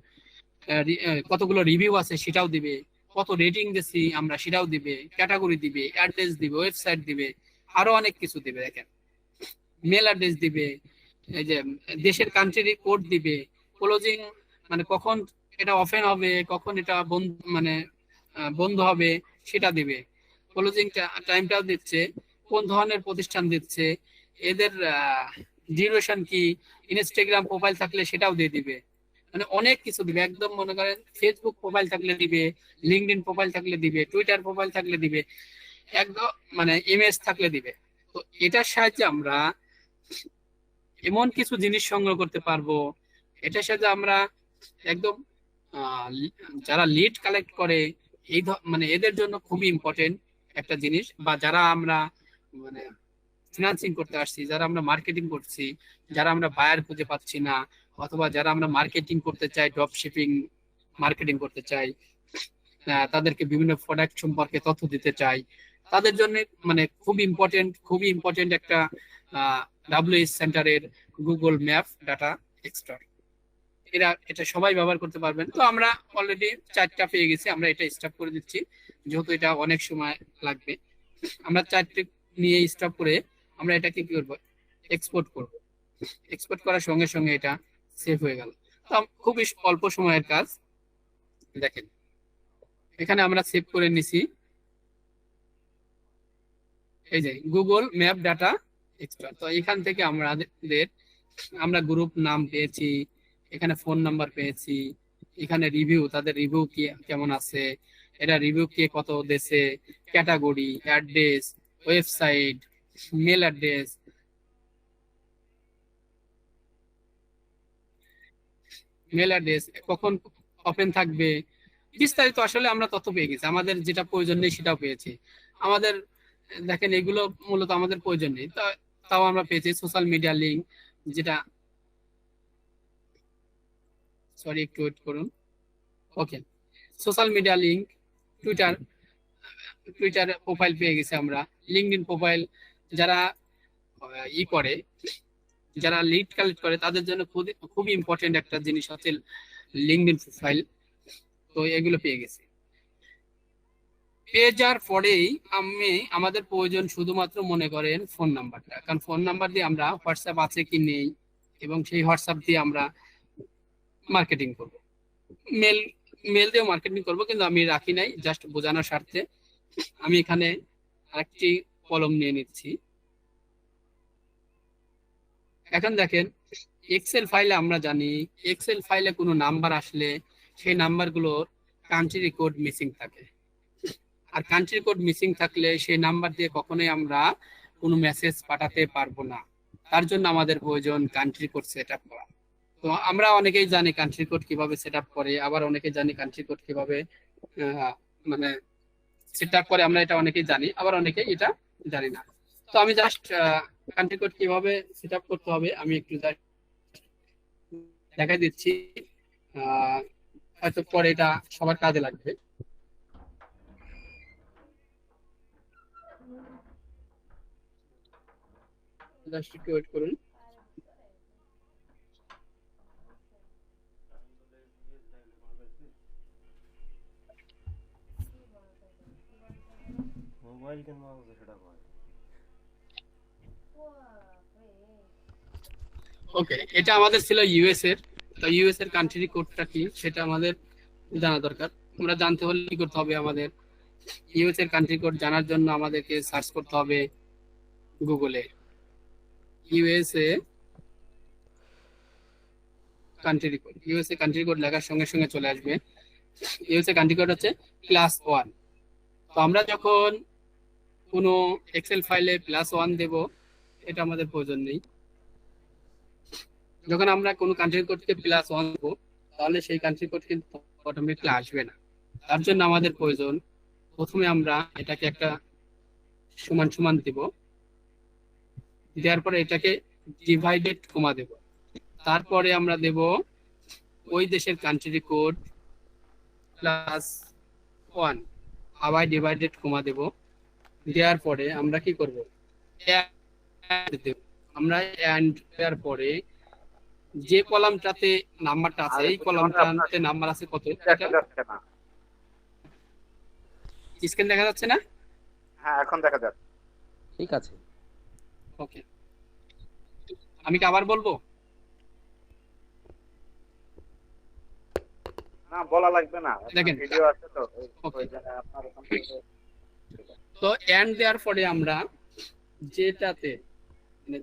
কতগুলো রিভিউ আছে সেটাও দিবে, কত রেটিং দিছি আমরা সেটাও দিবে, ক্যাটাগরি দিবে, অ্যাড্রেস দিবে, ওয়েবসাইট দিবে, আরো অনেক কিছু দিবে। দেখেন মেল অ্যাড্রেস দিবে, এই যে দেশের কান্ট্রি কোড দিবে, ক্লোজিং মানে কখন এটা ওপেন হবে, কখন এটা বন্ধ মানে বন্ধ হবে সেটা দিবে, ক্লোজিং টাইমটাও দিচ্ছে, কোন ধরনের প্রতিষ্ঠান দিচ্ছে, এদের ডিউরেশন কি, ইনস্টাগ্রাম প্রোফাইল থাকলে সেটাও দিয়ে দিবে। মানে অনেক কিছু দিবে, একদম মনে করেন ফেসবুক প্রোফাইল থাকলে দিবে, লিঙ্কডইন প্রোফাইল থাকলে দিবে, টুইটার প্রোফাইল থাকলে দিবে, একদম মানে ইমেজ থাকলে দিবে। তো এটার সাহায্যে আমরা এমন কিছু জিনিস সংগ্রহ করতে পারবো, এটার সাথে আমরা একদম যারা লিড কালেক্ট করে এই মানে এদের জন্য খুবই ইম্পর্টেন্ট একটা জিনিস। বা যারা আমরা মানে ফিনান্সিং করতে আসছি, যারা আমরা মার্কেটিং করছি, যারা আমরা বায়ার খুঁজে পাচ্ছি না, অথবা যারা আমরা মার্কেটিং করতে চাই, ড্রপ শিপিং মার্কেটিং করতে চাই, তাদেরকে বিভিন্ন প্রোডাক্ট সম্পর্কে তথ্য দিতে চাই, তাদের জন্য মানে খুবই ইম্পর্টেন্ট একটা ডাব্লিউএস সেন্টারের গুগল ম্যাপ ডাটা এক্সট্রা। এটা সবাই ব্যবহার করতে পারবেন। তো আমরা অলরেডি 4টা পেয়ে গেছি, আমরা এটা স্টপ করে দিচ্ছি যেহেতু এটা অনেক সময় লাগবে। আমরা 4টে নিয়ে স্টপ করে আমরা এটাকে কি করবো, এক্সপোর্ট করব। এক্সপোর্ট করার সঙ্গে সঙ্গে এটা সেভ হয়ে গেল। তো খুবই অল্প সময়ের কাজ। দেখেন এখানে আমরা সেভ করে নিছি, এই যে গুগল ম্যাপ ডাটা এক্সট্রা। তো এখান থেকে আমরা গ্রুপ নাম পেয়েছি, এখানে ফোন নাম্বার পেয়েছি, এখানে রিভিউ, তাদের রিভিউ কি কেমন আছে, এটা রিভিউ কে কত দেশে, category, address, website, mail address, কখন ওপেন থাকবে, বিস্তারিত আসলে আমরা তথ্য পেয়ে গেছি। আমাদের যেটা প্রয়োজন নেই সেটাও পেয়েছি। আমাদের দেখেন এগুলো মূলত আমাদের প্রয়োজন নেই, তাও আমরা পেয়েছি। সোশ্যাল মিডিয়া লিঙ্ক, যেটা সরি একটু ওয়েট করুন, okay, social media link, Twitter profile পেয়ে গেছি আমরা, লিঙ্কডইন প্রোফাইল। যারা করে, যারা লিড কালেক্ট করে তাদের জন্য খুবই ইম্পর্টেন্ট একটা জিনিস হচ্ছে লিঙ্কডইন প্রোফাইল। তো এগুলো পেয়ে গেছি। পেয়ে যাওয়ার পরেই আমাদের প্রয়োজন শুধুমাত্র মনে করেন ফোন নাম্বারটা, কারণ ফোন নাম্বার দিয়ে আমরা হোয়াটসঅ্যাপ আছে কি নেই, এবং সেই হোয়াটসঅ্যাপ দিয়ে আমরা মার্কেটিং করব। মেল দিয়েও মার্কেটিং করব, কিন্তু আমি রাখি নাই, জাস্ট বোঝানোর স্বার্থে আমি এখানে আরেকটি কলম নিয়ে নিচ্ছি। এখন দেখেন এক্সেল ফাইলে আমরা জানি, এক্সেল ফাইলে কোনো নাম্বার আসলে সেই নাম্বারগুলোর কান্ট্রি কোড মিসিং থাকে, আর কান্ট্রি কোড মিসিং থাকলে সেই নাম্বার দিয়ে কখনোই আমরা কোনো মেসেজ পাঠাতে পারবো না। তার জন্য আমাদের প্রয়োজন কান্ট্রি কোড সেট আপ করা। তো আমরা অনেকেই জানি কান্ট্রি কোড কিভাবে সেট আপ করে, আবার অনেকেই জানি কান্ট্রি কোড কিভাবে মানে সেট আপ করে, আমরা এটা অনেকেই জানি, আবার অনেকেই এটা জানি না। তো আমি জাস্ট কান্ট্রি কোড কিভাবে সেট আপ করতে হবে আমি একটু দেখাই দিচ্ছি, হয়তো পরে এটা সবার কাজে লাগবে। জাস্ট একটু ওয়েট করুন। মোবাইল কেন মাউস সেটা কয় ওকে, এটা আমাদের ছিল ইউএস এর। তো ইউএস এর কান্ট্রি কোডটা কি সেটা আমাদের জানা দরকার। আমরা জানতে হলে কি করতে হবে, আমাদের ইউএস এর কান্ট্রি কোড জানার জন্য আমাদেরকে সার্চ করতে হবে গুগলে USA country code. USA country code লেখার সঙ্গে সঙ্গে চলে আসবে। ইউএসএ কান্ট্রি কোড হচ্ছে +1। তো আমরা যখন কোনো এক্সেল ফাইলে +1 দেব, এটা আমাদের প্রয়োজন নেই। যখন আমরা কোনো কান্ট্রি কোডকে +1 দেবো তাহলে সেই কান্ট্রি কোড কিন্তু অটোমেটিকলি আসবে না। তার জন্য আমাদের প্রয়োজন, প্রথমে আমরা এটাকে একটা সমান সমান দেব, দেওয়ার পরে এটাকে ডিভাইডেড কমা দেব, তারপরে আমরা দেব ওই দেশের কান্ট্রি কোড +1, আবার ডিভাইডেড কমা দেব, দেওয়ার পরে আমরা কি করব, দেব। আমরা অ্যান্ড দেওয়ার পরে যে কলামটাতে নাম্বারটা আছে, এই কলামটাতে নাম্বার আছে কত, দেখা যাচ্ছে না। স্ক্রিন দেখা যাচ্ছে না? হ্যাঁ, এখন দেখা যাচ্ছে। ঠিক আছে। ওকে, আমি কি আবার বলবো? না, বলা লাগবে না, দেখেন, ভিডিও আছে তো ওকে। ওই জন্য আপনার ওখান থেকে তো এন্ড দেওয়ার পরে আমরা যেটাতে মানে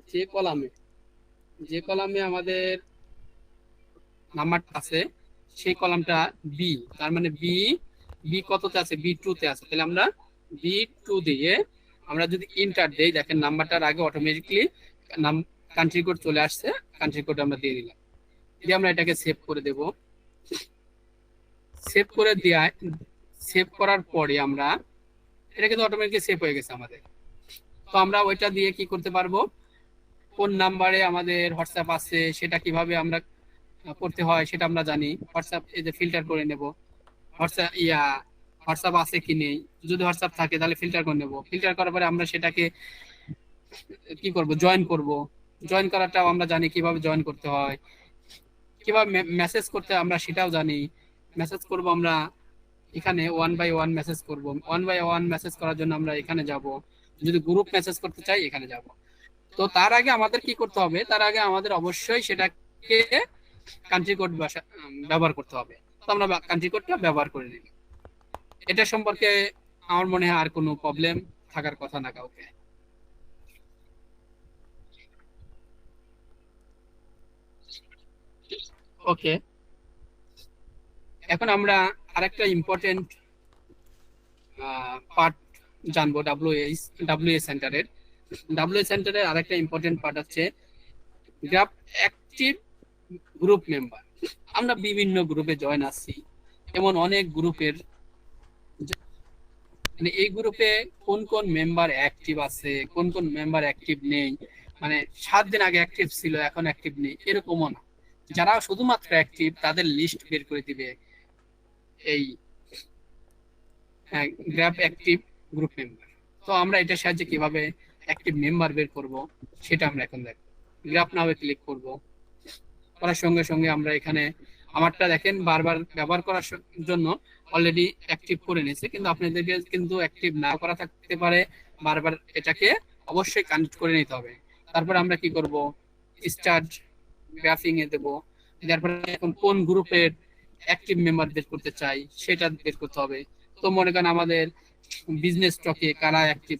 যে কলামে আমাদের নাম্বারটা আছে সেই কলামটা বি, তার মানে বি বি কততে আছে, B2 তে আছে, তাহলে আমরা B2 দিয়ে আমরা যদি ইন্টার দেই, দেখেন নাম্বারটার আগে অটোমেটিকলি নাম কান্ট্রি কোড চলে আসছে, কান্ট্রি কোড আমরা দিয়ে দিলাম, দিয়ে আমরা এটাকে সেভ করে দেব। সেভ করার পরে আমরা এটা কিন্তু অটোমেটিকলি সেভ হয়ে গেছে আমাদের। তো আমরা ওইটা দিয়ে কি করতে পারবো, কোন নাম্বারে আমাদের হোয়াটসঅ্যাপ আছে সেটা কিভাবে আমরা করতে হয় সেটা আমরা জানি। হোয়াটসঅ্যাপ এই যে ফিল্টার করে নেব, হোয়াটসঅ্যাপ আছে কি নেই, যদি হোয়াটসঅ্যাপ থাকে তাহলে ফিল্টার করে নেব, ফিল্টার করার পরে আমরা সেটাকে কি করব, জয়েন করাটাও আমরা জানি কিভাবে জয়েন করতে হয়, কিভাবে মেসেজ করতে আমরা সেটাও জানি। মেসেজ করব আমরা এখানে 1 বাই 1 মেসেজ করব, 1 বাই 1 মেসেজ করার জন্য আমরা এখানে যাব, যদি গ্রুপ মেসেজ করতে চাই এখানে যাব। তো তার আগে আমাদের কি করতে হবে, তার আগে আমাদের অবশ্যই সেটাকে কান্ট্রি কোড ব্যবহার করতে হবে। তো আমরা কান্ট্রি কোডটা ব্যবহার করে নিই। এটা সম্পর্কে আমার মনে হয় আর কোনো প্রবলেম থাকার কথা না কাউকে। ওকে, এখন আমরা আরেকটা ইম্পর্টেন্ট পার্ট জানবো, ডাব্লিউএ সেন্টারের আরেকটা ইম্পর্টেন্ট পার্ট হচ্ছে গ্রাফ অ্যাক্টিভ গ্রুপ মেম্বার। আমরা বিভিন্ন গ্রুপে জয়েন আছি, এমন অনেক গ্রুপের মানে এই গ্রুপে কোন কোন মেম্বার অ্যাক্টিভ আছে, কোন কোন মেম্বার অ্যাক্টিভ নেই, মানে 7 দিন আগে অ্যাক্টিভ ছিল এখন অ্যাক্টিভ নেই, এরকমও না। যারা শুধুমাত্র অ্যাক্টিভ তাদের লিস্ট বের করে দিবে এই গ্রাফ অ্যাক্টিভ গ্রুপ মেম্বার। তো আমরা এটার সাহায্যে কিভাবে অ্যাক্টিভ মেম্বার বের করব সেটা আমরা এখন দেখব। গ্রাফ নামে ক্লিক করব, করার সঙ্গে সঙ্গে আমরা এখানে আমারটা দেখেন বারবার ব্যবহার করার জন্য অলরেডি অ্যাক্টিভ করে নিয়েছে, কিন্তু আপনাদেরকে কিন্তু অ্যাক্টিভ না করা থাকতে পারে, বারবার এটাকে অবশ্যই কানেক্ট করে নিতে হবে। তারপর আমরা কি করব, স্টার্ট গ্রাফিং এ দেব, তারপরে এখন কোন গ্রুপের অ্যাক্টিভ মেম্বার বের করতে চাই সেটা বের করতে হবে। তো মনে করেন আমাদের বিজনেস স্টকে কারা অ্যাক্টিভ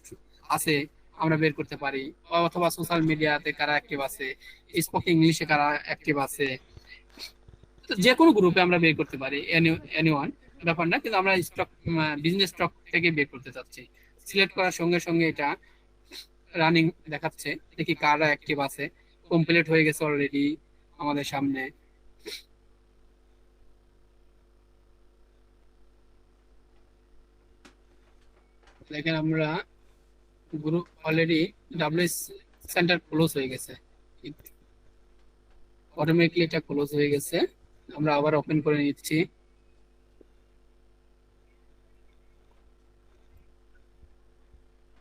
আছে আমরা বের করতে পারি, অথবা সোশ্যাল মিডিয়াতে কারা অ্যাক্টিভ আছে, স্পোকেন ইংলিশে কারা অ্যাক্টিভ আছে, তো যে কোনো গ্রুপে আমরা বের করতে পারি, এনিওয়ান ব্যাপার না, কিন্তু আমরা স্টক বিজনেস স্টক থেকে বের করতে চাচ্ছি। সিলেক্ট করার সঙ্গে সঙ্গে এটা রানিং দেখাচ্ছে, দেখি কারা অ্যাক্টিভ আছে। কমপ্লিট হয়ে গেছে অলরেডি আমাদের সামনে। দেখেন আমরা group already WS centre close হয়ে গেছে, অটোমেটিকলি এটা ক্লোজ হয়ে গেছে। আমরা আবার ওপেন করে নিচ্ছি।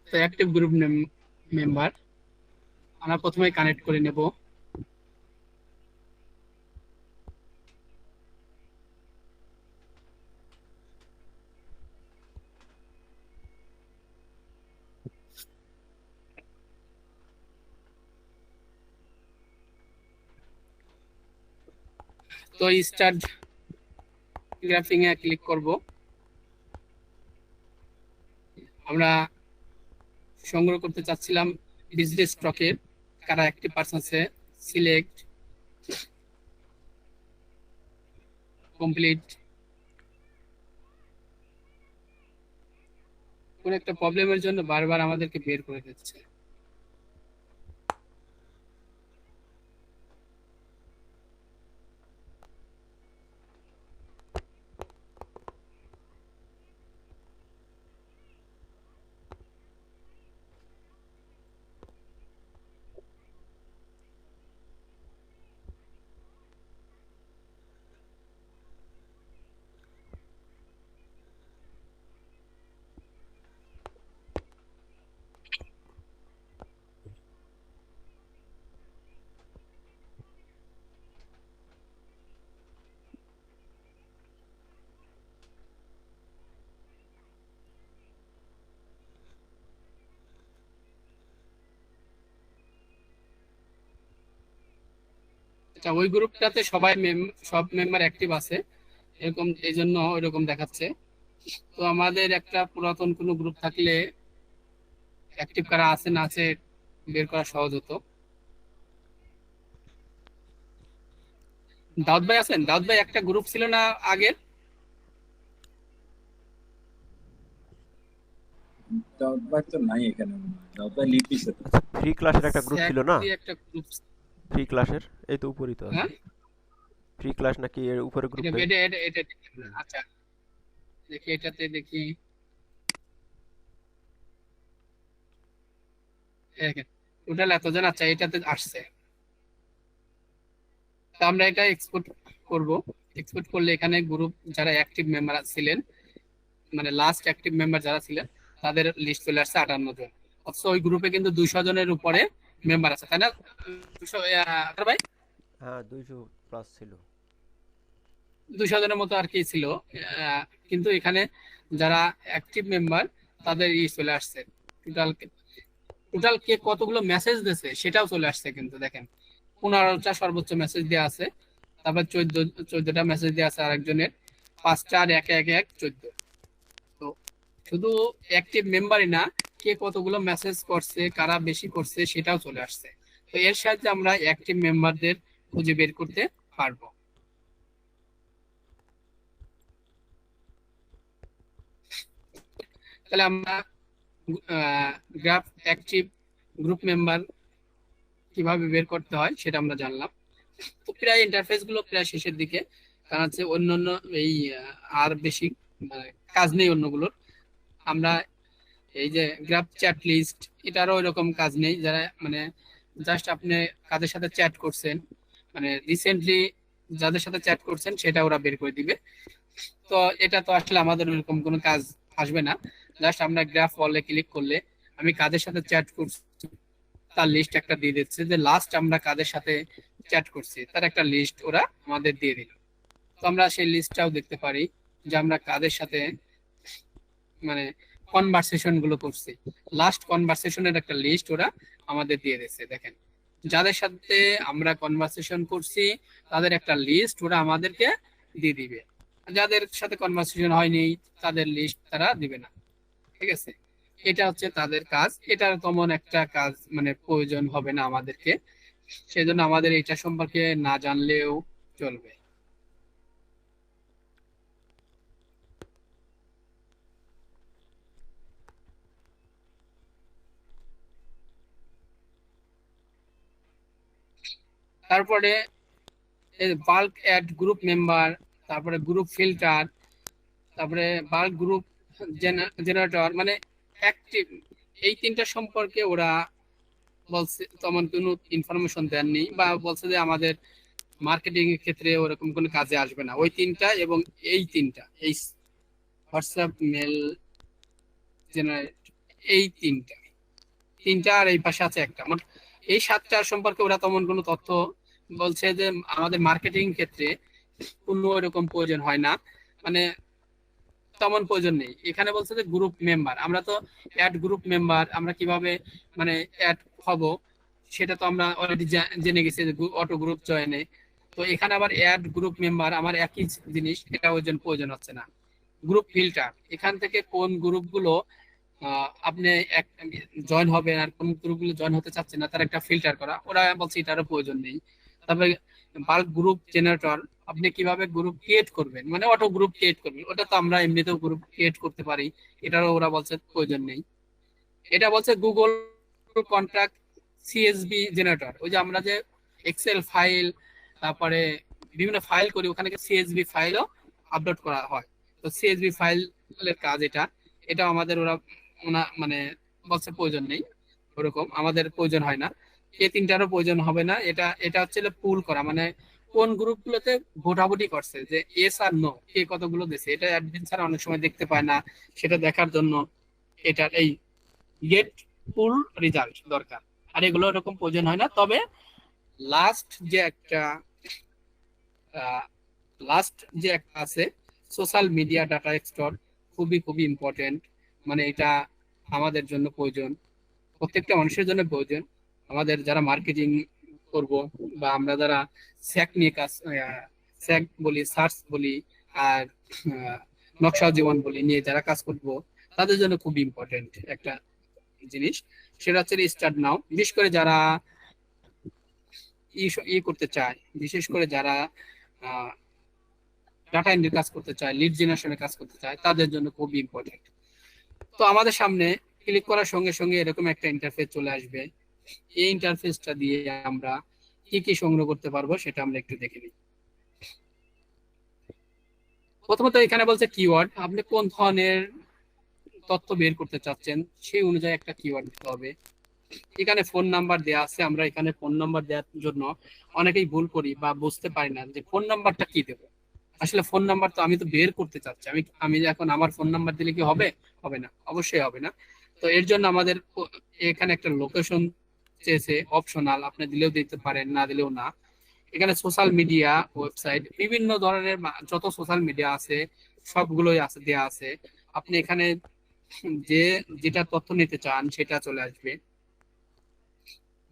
তো অ্যাক্টিভ গ্রুপ মেম্বার আমরা প্রথমে কানেক্ট করে নেব। তো স্টার্ট গ্রাফিং এ ক্লিক করব, আমরা সংগ্রহ করতে চাচ্ছিলাম বিজনেস স্টকের কারা অ্যাক্টিভ পার্সন আছে। Select, complete. কোন একটা প্রবলেমের জন্য বারবার আমাদেরকে বের করে দিচ্ছে। আচ্ছা, ওই গ্রুপটাতে সবাই সব মেম্বার অ্যাক্টিভ আছে এরকম, এই জন্য ওইরকম দেখাচ্ছে। তো আমাদের একটা পুরাতন কোনো গ্রুপ থাকলে অ্যাক্টিভ কারা আছে না আছে বের করা সহজ হতো। দাউদ ভাই আছেন? দাউদ ভাই, একটা গ্রুপ ছিল না আগের? দাউদ ভাই তো নাই এখানে মনে হয়। দাউদ ভাই লিপিস আচ্ছা, ফ্রি ক্লাসের একটা গ্রুপ ছিল না? একটা গ্রুপ। ফ্রি ক্লাসের এই তো উপরই তো আছে। হ্যাঁ, ফ্রি ক্লাস নাকি এর উপরে এটা গ্রুপে? এটা এটা এটা দেখি। আচ্ছা, দেখি এটাতে দেখি। টোটাল এতজন, আচ্ছা এটাতে আসছে। তো আমরা এটা এক্সপোর্ট করব। এক্সপোর্ট করলে এখানে গ্রুপ যারা অ্যাক্টিভ মেম্বার ছিলেন, মানে লাস্ট অ্যাক্টিভ মেম্বার যারা ছিলেন তাদের লিস্ট চলে আসছে 58 জন। অথচ ওই গ্রুপে কিন্তু 200 জনের উপরে মেম্বার আছে, তাই না? 200 ভাই, হ্যাঁ 200 প্লাস ছিল। 200 জনের মতো আর কি ছিল। কিন্তু এখানে যারা অ্যাক্টিভ মেম্বার তাদের চলে আসছে। টোটাল টোটাল কে কতগুলো মেসেজ দিয়েছে সেটাও চলে আসছে কিন্তু দেখেন, 15টা সর্বোচ্চ মেসেজ দেওয়া আছে। তারপর 14টা মেসেজ দেওয়া আছে আরেকজনের, 5টা আর 1 1 1 14। তো শুধু অ্যাক্টিভ মেম্বারই না, কে কতগুলো মেসেজ করছে, কারা বেশি করছে সেটাও চলে আসছে। তো এর সাহায্যে আমরা অ্যাক্টিভ মেম্বারদের খুঁজে বের করতে পারবো। তাহলে আমরা গ্রাফ অ্যাক্টিভ গ্রুপ মেম্বার কিভাবে বের করতে হয় সেটা আমরা জানলাম। তো প্রায় ইন্টারফেস গুলো প্রায় শেষের দিকে, কারণ হচ্ছে অন্যান্য এই আর বেশি কাজ নেই অন্যগুলোর। আমরা এই যে গ্রাফ চ্যাট লিস্ট, এটারও এরকম কাজ নেই। যারা মানে জাস্ট আপনি কাদের সাথে চ্যাট করছেন, মানে রিসেন্টলি যাদের সাথে চ্যাট করছেন সেটা ওরা বের করে দিবে। তো এটা তো আসলে আমাদের ওরকম কোনো কাজ আসবে না। জাস্ট আমরা গ্রাফ ওয়ালে ক্লিক করলে আমি কাদের সাথে চ্যাট করছি তার লিস্ট একটা দিয়ে দিচ্ছে, যে লাস্ট আমরা কাদের সাথে চ্যাট করছি তার একটা লিস্ট ওরা আমাদের দিয়ে দিল। তো আমরা সেই লিস্টটাও দেখতে পারি যে আমরা কাদের সাথে মানে কনভারসেশন গুলো করছি। লাস্ট কনভারসেশনের একটা লিস্ট ওরা আমাদের দিয়ে দিচ্ছে। দেখেন, যাদের সাথে আমরা কনভারসেশন করছি তাদের একটা লিস্ট ওরা আমাদেরকে দিয়ে দিবে, যাদের সাথে কনভারসেশন হয়নি তাদের লিস্ট তারা দিবে না। ঠিক আছে, এটা হচ্ছে তাদের কাজ। এটার তেমন একটা কাজ মানে প্রয়োজন হবে না আমাদেরকে, সেজন্য আমাদের এটা সম্পর্কে না জানলেও চলবে। তারপরে বাল্ক অ্যাড গ্রুপ মেম্বার, তারপরে গ্রুপ ফিল্টার, তারপরে বাল্ক গ্রুপ জেনারেটর, মানে অ্যাক্টিভ, এই তিনটা সম্পর্কে ওরা বলছে তেমন কোনো ইনফরমেশন দেননি, বা বলছে যে আমাদের মার্কেটিং এর ক্ষেত্রে ওরকম কোনো কাজে আসবে না। ওই তিনটা এবং এই তিনটা, এই হোয়াটসঅ্যাপ মেল জেনারেট, এই তিনটা তিনটা আর এই পাশে আছে একটা, মানে এই 7টার সম্পর্কে ওরা তেমন কোনো তথ্য বলছে যে আমাদের মার্কেটিং ক্ষেত্রে কোনো এরকম প্রয়োজন হয় না, মানে তেমন প্রয়োজন নেই। এখানে বলছে যে গ্রুপ মেম্বার, আমরা তো অ্যাড গ্রুপ মেম্বার, আমরা কিভাবে মানে অ্যাড হব সেটা তো আমরা অলরেডি জেনে গেছি যে অটো গ্রুপ জয়েনে। তো এখানে আবার অ্যাড গ্রুপ মেম্বার আমার একই জিনিস, এটা ওই জন্য প্রয়োজন হচ্ছে না। গ্রুপ ফিল্টার, এখান থেকে কোন গ্রুপগুলো আপনি জয়েন হবেন আর কোন গ্রুপগুলো জয়েন হতে চাচ্ছেন না তার একটা ফিল্টার করা, ওরা বলছে এটারও প্রয়োজন নেই। তারপরে বাল্ক গ্রুপ জেনারেটর, আপনি কিভাবে গ্রুপ ক্রিয়েট করবেন, মানে অটো গ্রুপ ক্রিয়েট করবেন, ওটা তো আমরা এমনিতেও গ্রুপ ক্রিয়েট করতে পারি, এটারও ওরা বলছে প্রয়োজন নেই। এটা বলছে গুগল কন্ট্যাক্ট সিএসভি জেনারেটর, ওই যে আমরা যে এক্সেল ফাইল তারপরে বিভিন্ন ফাইল করি ওখানে সিএসভি ফাইলও আপলোড করা হয়। তো সিএসভি ফাইলের কাজ এটা, এটা আমাদের ওরা মানে বলছে প্রয়োজন নেই, ওরকম আমাদের প্রয়োজন হয় না। এই তিনটারও প্রয়োজন হবে না। এটা এটা হচ্ছে পুল করা, মানে কোন গ্রুপগুলোতে ভোটাভুটি করছে যে এস আর নো কে কতগুলো দিয়েছে, এটা অ্যাডমিন ছাড়া অনেক সময় দেখতে পায় না, সেটা দেখার জন্য এটা এই গেট পুল রেজাল্ট দরকার। আর এগুলো এরকম প্রয়োজন হয় না। তবে লাস্ট যে একটা আছে সোশ্যাল মিডিয়া ডাটা স্টোর, খুবই খুবই ইম্পর্টেন্ট, মানে এটা আমাদের জন্য প্রয়োজন, প্রত্যেকটা মানুষের জন্য প্রয়োজন। আমাদের যারা মার্কেটিং করব, বা আমরা যারা স্যাক নিয়ে কাজ, স্যাক বলি, সার্চ বলি, আর নকশা জীবন বলি নিয়ে যারা কাজ করব, তাদের জন্য খুব ইম্পর্টেন্ট একটা জিনিস, সেটা হচ্ছে স্টার্ট নাও। বিশেষ করে যারা ই করতে চায়, বিশেষ করে যারা ডাটা এন্ট্রির কাজ করতে চায়, লিড জেনারেশনের কাজ করতে চায়, তাদের জন্য খুব ইম্পর্টেন্ট। তো আমাদের সামনে ক্লিক করার সঙ্গে সঙ্গে এরকম একটা ইন্টারফেস চলে আসবে। এই ইন্টারফেসটা দিয়ে আমরা কি কি সংগ্রহ করতে পারবো সেটা আমরা একটু দেখে নিই। প্রথমত এখানে বলছে কিওয়ার্ড, আপনি কোন ধরনের তথ্য বের করতে চাচ্ছেন সেই অনুযায়ী একটা কিওয়ার্ড দিতে হবে। এখানে ফোন নাম্বার দেওয়া আছে, আমরা এখানে ফোন নাম্বার দেওয়ার জন্য অনেকেই ভুল করি বা বুঝতে পারি না যে ফোন নাম্বারটা কি দেবো। আসলে ফোন নাম্বার তো আমি তো বের করতে চাচ্ছি, আমি আমি যে এখন আমার ফোন নাম্বার দিলে কি হবে? হবে না, অবশ্যই হবে না। তো এর জন্য আমাদের এখানে একটা লোকেশন চেয়েছে, অপশনাল, আপনি দিলেও দিতে পারেন, না দিলেও না। এখানে সোশ্যাল মিডিয়া, ওয়েবসাইট, বিভিন্ন ধরনের যত সোশ্যাল মিডিয়া আছে সবগুলোই আছে, দেয়া আছে। আপনি এখানে যে যেটা তথ্য নিতে চান সেটা চলে আসবে।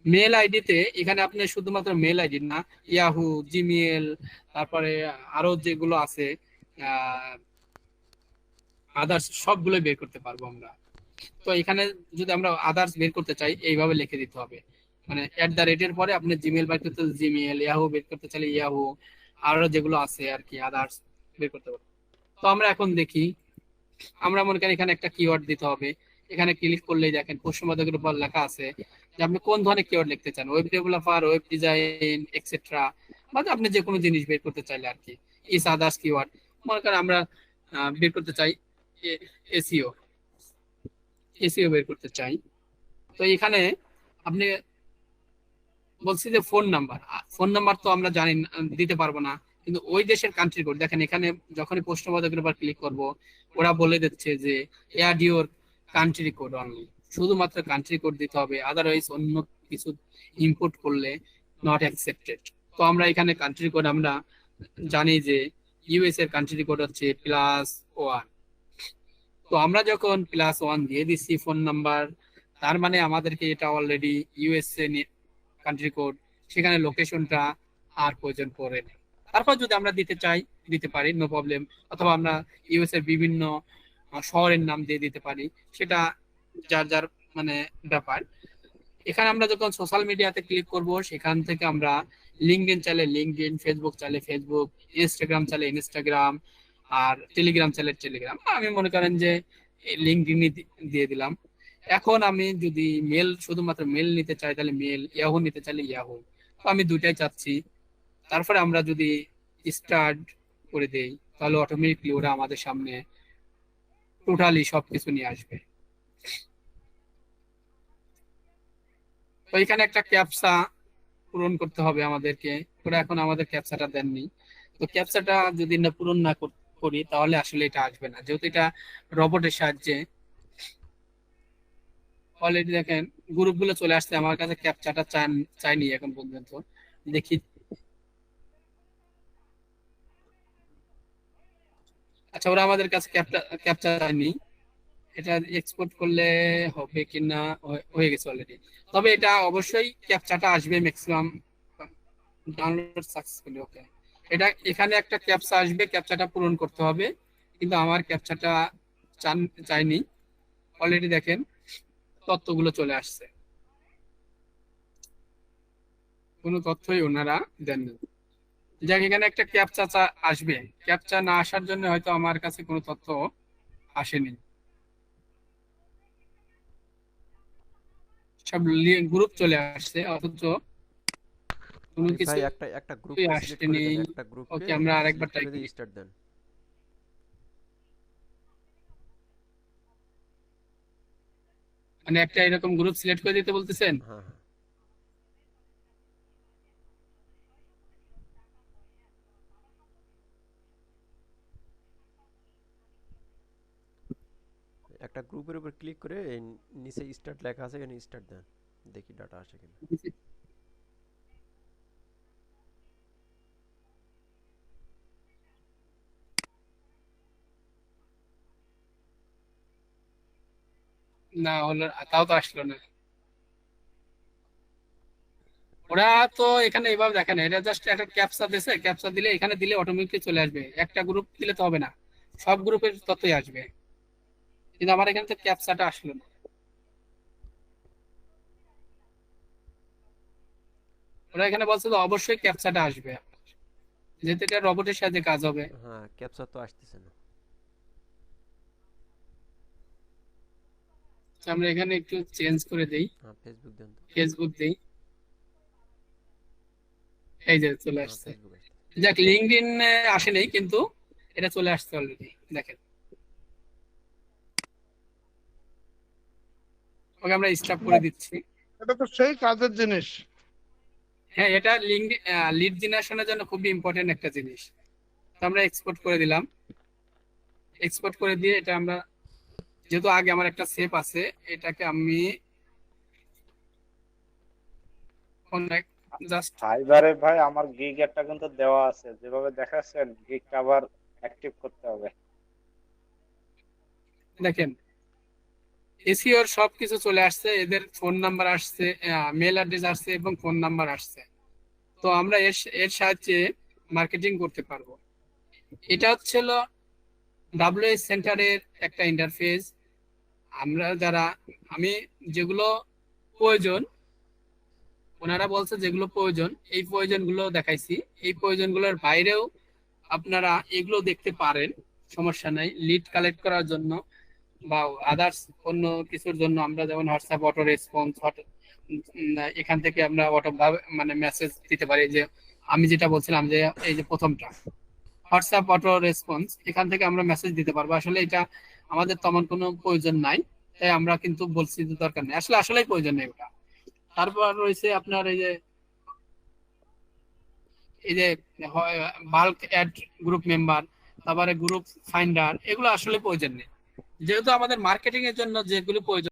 মেল আইডিতে এখানে আপনি শুধুমাত্র মেল আইডি না, ইয়াহু, জিমেল, তারপরে আরো যেগুলো আছে আদার্স, সবগুলো বের করতে পারবো আমরা। তো এখানে যদি আমরা আদার্স বের করতে চাই এইভাবে লিখে দিতে হবে, মানে @এর পরে আপনি জিমেল বের করতে জিমেল, ইয়াহু বের করতে চাইলে ইয়াহু, আরো যেগুলো আছে আর কি আদার্স বের করতে পারবো। তো আমরা এখন দেখি, আমরা মনে করি এখানে একটা কিওয়ার্ড দিতে হবে। এখানে ক্লিক করলেই দেখেন প্রশ্নবোধকের উপর লেখা আছে যে আপনি কোন ধরনের কিওয়ার্ড লিখতে চান, web developer, web design, etcetera, বা আপনি যে কোনো জিনিস বের করতে চাইলে আর কি। ইস আদার্স কিওয়ার্ড, মনে করেন আমরা বের করতে চাই এসইও, এসইও বের করতে চাই। তো এখানে আপনি বলছি যে ফোন নাম্বার, ফোন নাম্বার তো আমরা জানি দিতে পারবো না, কিন্তু ওই দেশের কান্ট্রি কোড দেখেন, এখানে যখনই প্রশ্নবোধকের উপর ক্লিক করব ওরা বলে দিচ্ছে যে add your country code only, শুধুমাত্র কান্ট্রি কোড দিতে হবে, আদারওয়াইজ অন্য কিছু ইনপুট করলে নট অ্যাকসেপ্টেড। তো আমরা এখানে কান্ট্রি কোড আমরা জানি যে ইউএস এর কান্ট্রি কোড হচ্ছে +1। তো আমরা যখন +1 দিয়ে দিচ্ছি ফোন নাম্বার, তার মানে আমাদেরকে এটা অলরেডি ইউএসএ কান্ট্রি কোড, সেখানে লোকেশনটা আর প্রয়োজন পড়ে না। তারপর যদি আমরা দিতে চাই দিতে পারি, নো প্রবলেম। অথবা আমরা ইউএস এর বিভিন্ন শহরের নাম দিয়ে দিতে পারি, সেটা যার যার মানে ব্যাপার। এখানে আমরা যখন সোশ্যাল মিডিয়াতে ক্লিক করব সেখান থেকে আমরা লিঙ্কডইন চাইলে লিঙ্কডইন, ফেসবুক চাইলে ফেসবুক, ইনস্টাগ্রাম চাইলে ইনস্টাগ্রাম, আর টেলিগ্রাম চাইলে টেলিগ্রাম। আমি মনে করেন যে লিঙ্কডইন দিয়ে দিলাম। এখন আমি যদি মেল, শুধুমাত্র মেল নিতে চাই তাহলে মেল, ইয়াহু নিতে চাইলে ইয়াহু। তো আমি দুইটাই চাচ্ছি। তারপরে আমরা যদি স্টার্ট করে দেই তাহলে অটোমেটিকলি ওরা আমাদের সামনে টোটালি সবকিছু নিয়ে আসবে। তো এখানে একটা ক্যাপচা পূরণ করতে হবে আমাদেরকে, ওরা এখন আমাদের ক্যাপচাটা দেননি। তো ক্যাপচাটা যদি না পূরণ না করি তাহলে আসলে এটা আসবে না, যেহেতু এটা রোবটের সাহায্যে। অলরেডি দেখেন গ্রুপগুলো চলে আসছে, আমার কাছে ক্যাপচাটা চাইনি এখন পর্যন্ত। দেখি, আচ্ছা ওরা আমাদের কাছে ক্যাপচা চাইনি, এটা এক্সপোর্ট করলে হবে কিনা, হয়ে গেছে অলরেডি। তবে এটা অবশ্যই ক্যাপচাটা আসবে ম্যাক্সিমাম। ডাউনলোড সাকসেসফুলি, ওকে। এটা এখানে একটা ক্যাপচা আসবে, ক্যাপচাটা পূরণ করতে হবে, কিন্তু আমার ক্যাপচাটা চাইনি। অলরেডি দেখেন তথ্যগুলো চলে আসছে, কোনো তথ্যই ওনারা দেননি। যাক, এখানে একটা ক্যাপচা আসবে, ক্যাপচা না আসার জন্য হয়তো আমার কাছে কোনো তথ্য আসেনি। সব গ্রুপ চলে আসছে অথচ কোনো কিছু ভাই একটা একটা গ্রুপকে সিলেক্ট করে আসেনি। দেন, একটা গ্রুপকে ওকে, আমরা আরেকবার সিলেক্ট ট্রাই করে করি। দিয়ে স্টার্ট দেন। মানে একটা এরকম গ্রুপ সিলেক্ট করে দিতে বলতেছেন? হ্যাঁ হ্যাঁ, একটা গ্রুপের উপর ক্লিক করে এই নিচে স্টার্ট লেখা আছে, এখানে স্টার্ট দেন, দেখি ডাটা আসে কিনা। না হলো, তাও তো আসলো না। ওরা তো এখানে এইভাবে দেখে না, এটা জাস্ট একটা ক্যাপচা দিয়েছে, ক্যাপচা দিলে এখানে দিলে অটোমেটিকলি চলে আসবে। একটা গ্রুপ দিলে তো হবে না, সব গ্রুপের ততই আসবে, কিন্তু আমার এখানে তো ক্যাপচাটা আসলো না। ওরা এখানে বলছে তো অবশ্যই ক্যাপচাটা আসবে, যেহেতু এটা রোবটের সাথে কাজ হবে। হ্যাঁ, ক্যাপচা তো আসতেছে না। তো আমরা এখানে একটু চেঞ্জ করে দেই, হ্যাঁ, ফেসবুক দেন তো। ফেসবুক দেই, এই যে চলে হ্যাঁ, আসছে। ফেসবুক আসছে। যাক, লিঙ্কডইন আসে নাই, কিন্তু এটা চলে আসছে অলরেডি, দেখেন। ওকে আমরা স্টপ করে দিচ্ছি। এটা তো সেই কাজের জিনিস। হ্যাঁ, এটা লিড জেনারেশনের জন্য খুবই ইম্পর্টেন্ট একটা জিনিস। তো আমরা এক্সপোর্ট করে দিলাম, এক্সপোর্ট করে দিয়ে এটা আমরা, যেহেতু আগে আমার একটা সেভ আছে, এটাকে আমি জাস্ট, ফাইবারে ভাই আমার গিগ একটা কিন্তু দেওয়া আছে, যেভাবে দেখাচ্ছেন গিগটা আবার অ্যাক্টিভ করতে হবে। দেখেন এসিওর সবকিছু চলে আসছে, এদের ফোন নাম্বার আসছে, মেল অ্যাড্রেস আসছে এবং ফোন নাম্বার আসছে। তো আমরা এর সাহায্যে মার্কেটিং করতে পারবো। এটা হচ্ছিল ডাব্লিউএস সেন্টারের একটা ইন্টারফেস। আমরা যারা, আমি যেগুলো প্রয়োজন, ওনারা বলছে যেগুলো প্রয়োজন, এই প্রয়োজনগুলো দেখাইছি। এই প্রয়োজনগুলোর বাইরেও আপনারা এগুলো দেখতে পারেন, সমস্যা নাই। লিড কালেক্ট করার জন্য বা আদার্স অন্য কিছুর জন্য আমরা যেমন হোয়াটসঅ্যাপ অটো রেসপন্স, এখান থেকে আমরা অটো ভাবে মানে মেসেজ দিতে পারি। যে আমি যেটা বলছিলাম যে এই যে প্রথমটা হোয়াটসঅ্যাপ অটো রেসপন্স, এখান থেকে আমরা মেসেজ দিতে পারবো। আসলে এটা আমাদের তেমন কোনো প্রয়োজন নাই, তাই আমরা কিন্তু বলছি যে দরকার নেই, আসলেই প্রয়োজন নেই ওটা। তারপর রয়েছে আপনার এই যে বাল্ক অ্যাড গ্রুপ মেম্বার, তারপরে গ্রুপ ফাইন্ডার, এগুলো আসলে প্রয়োজন নেই। যেহেতু আমাদের মার্কেটিং এর জন্য যেগুলো প্রয়োজন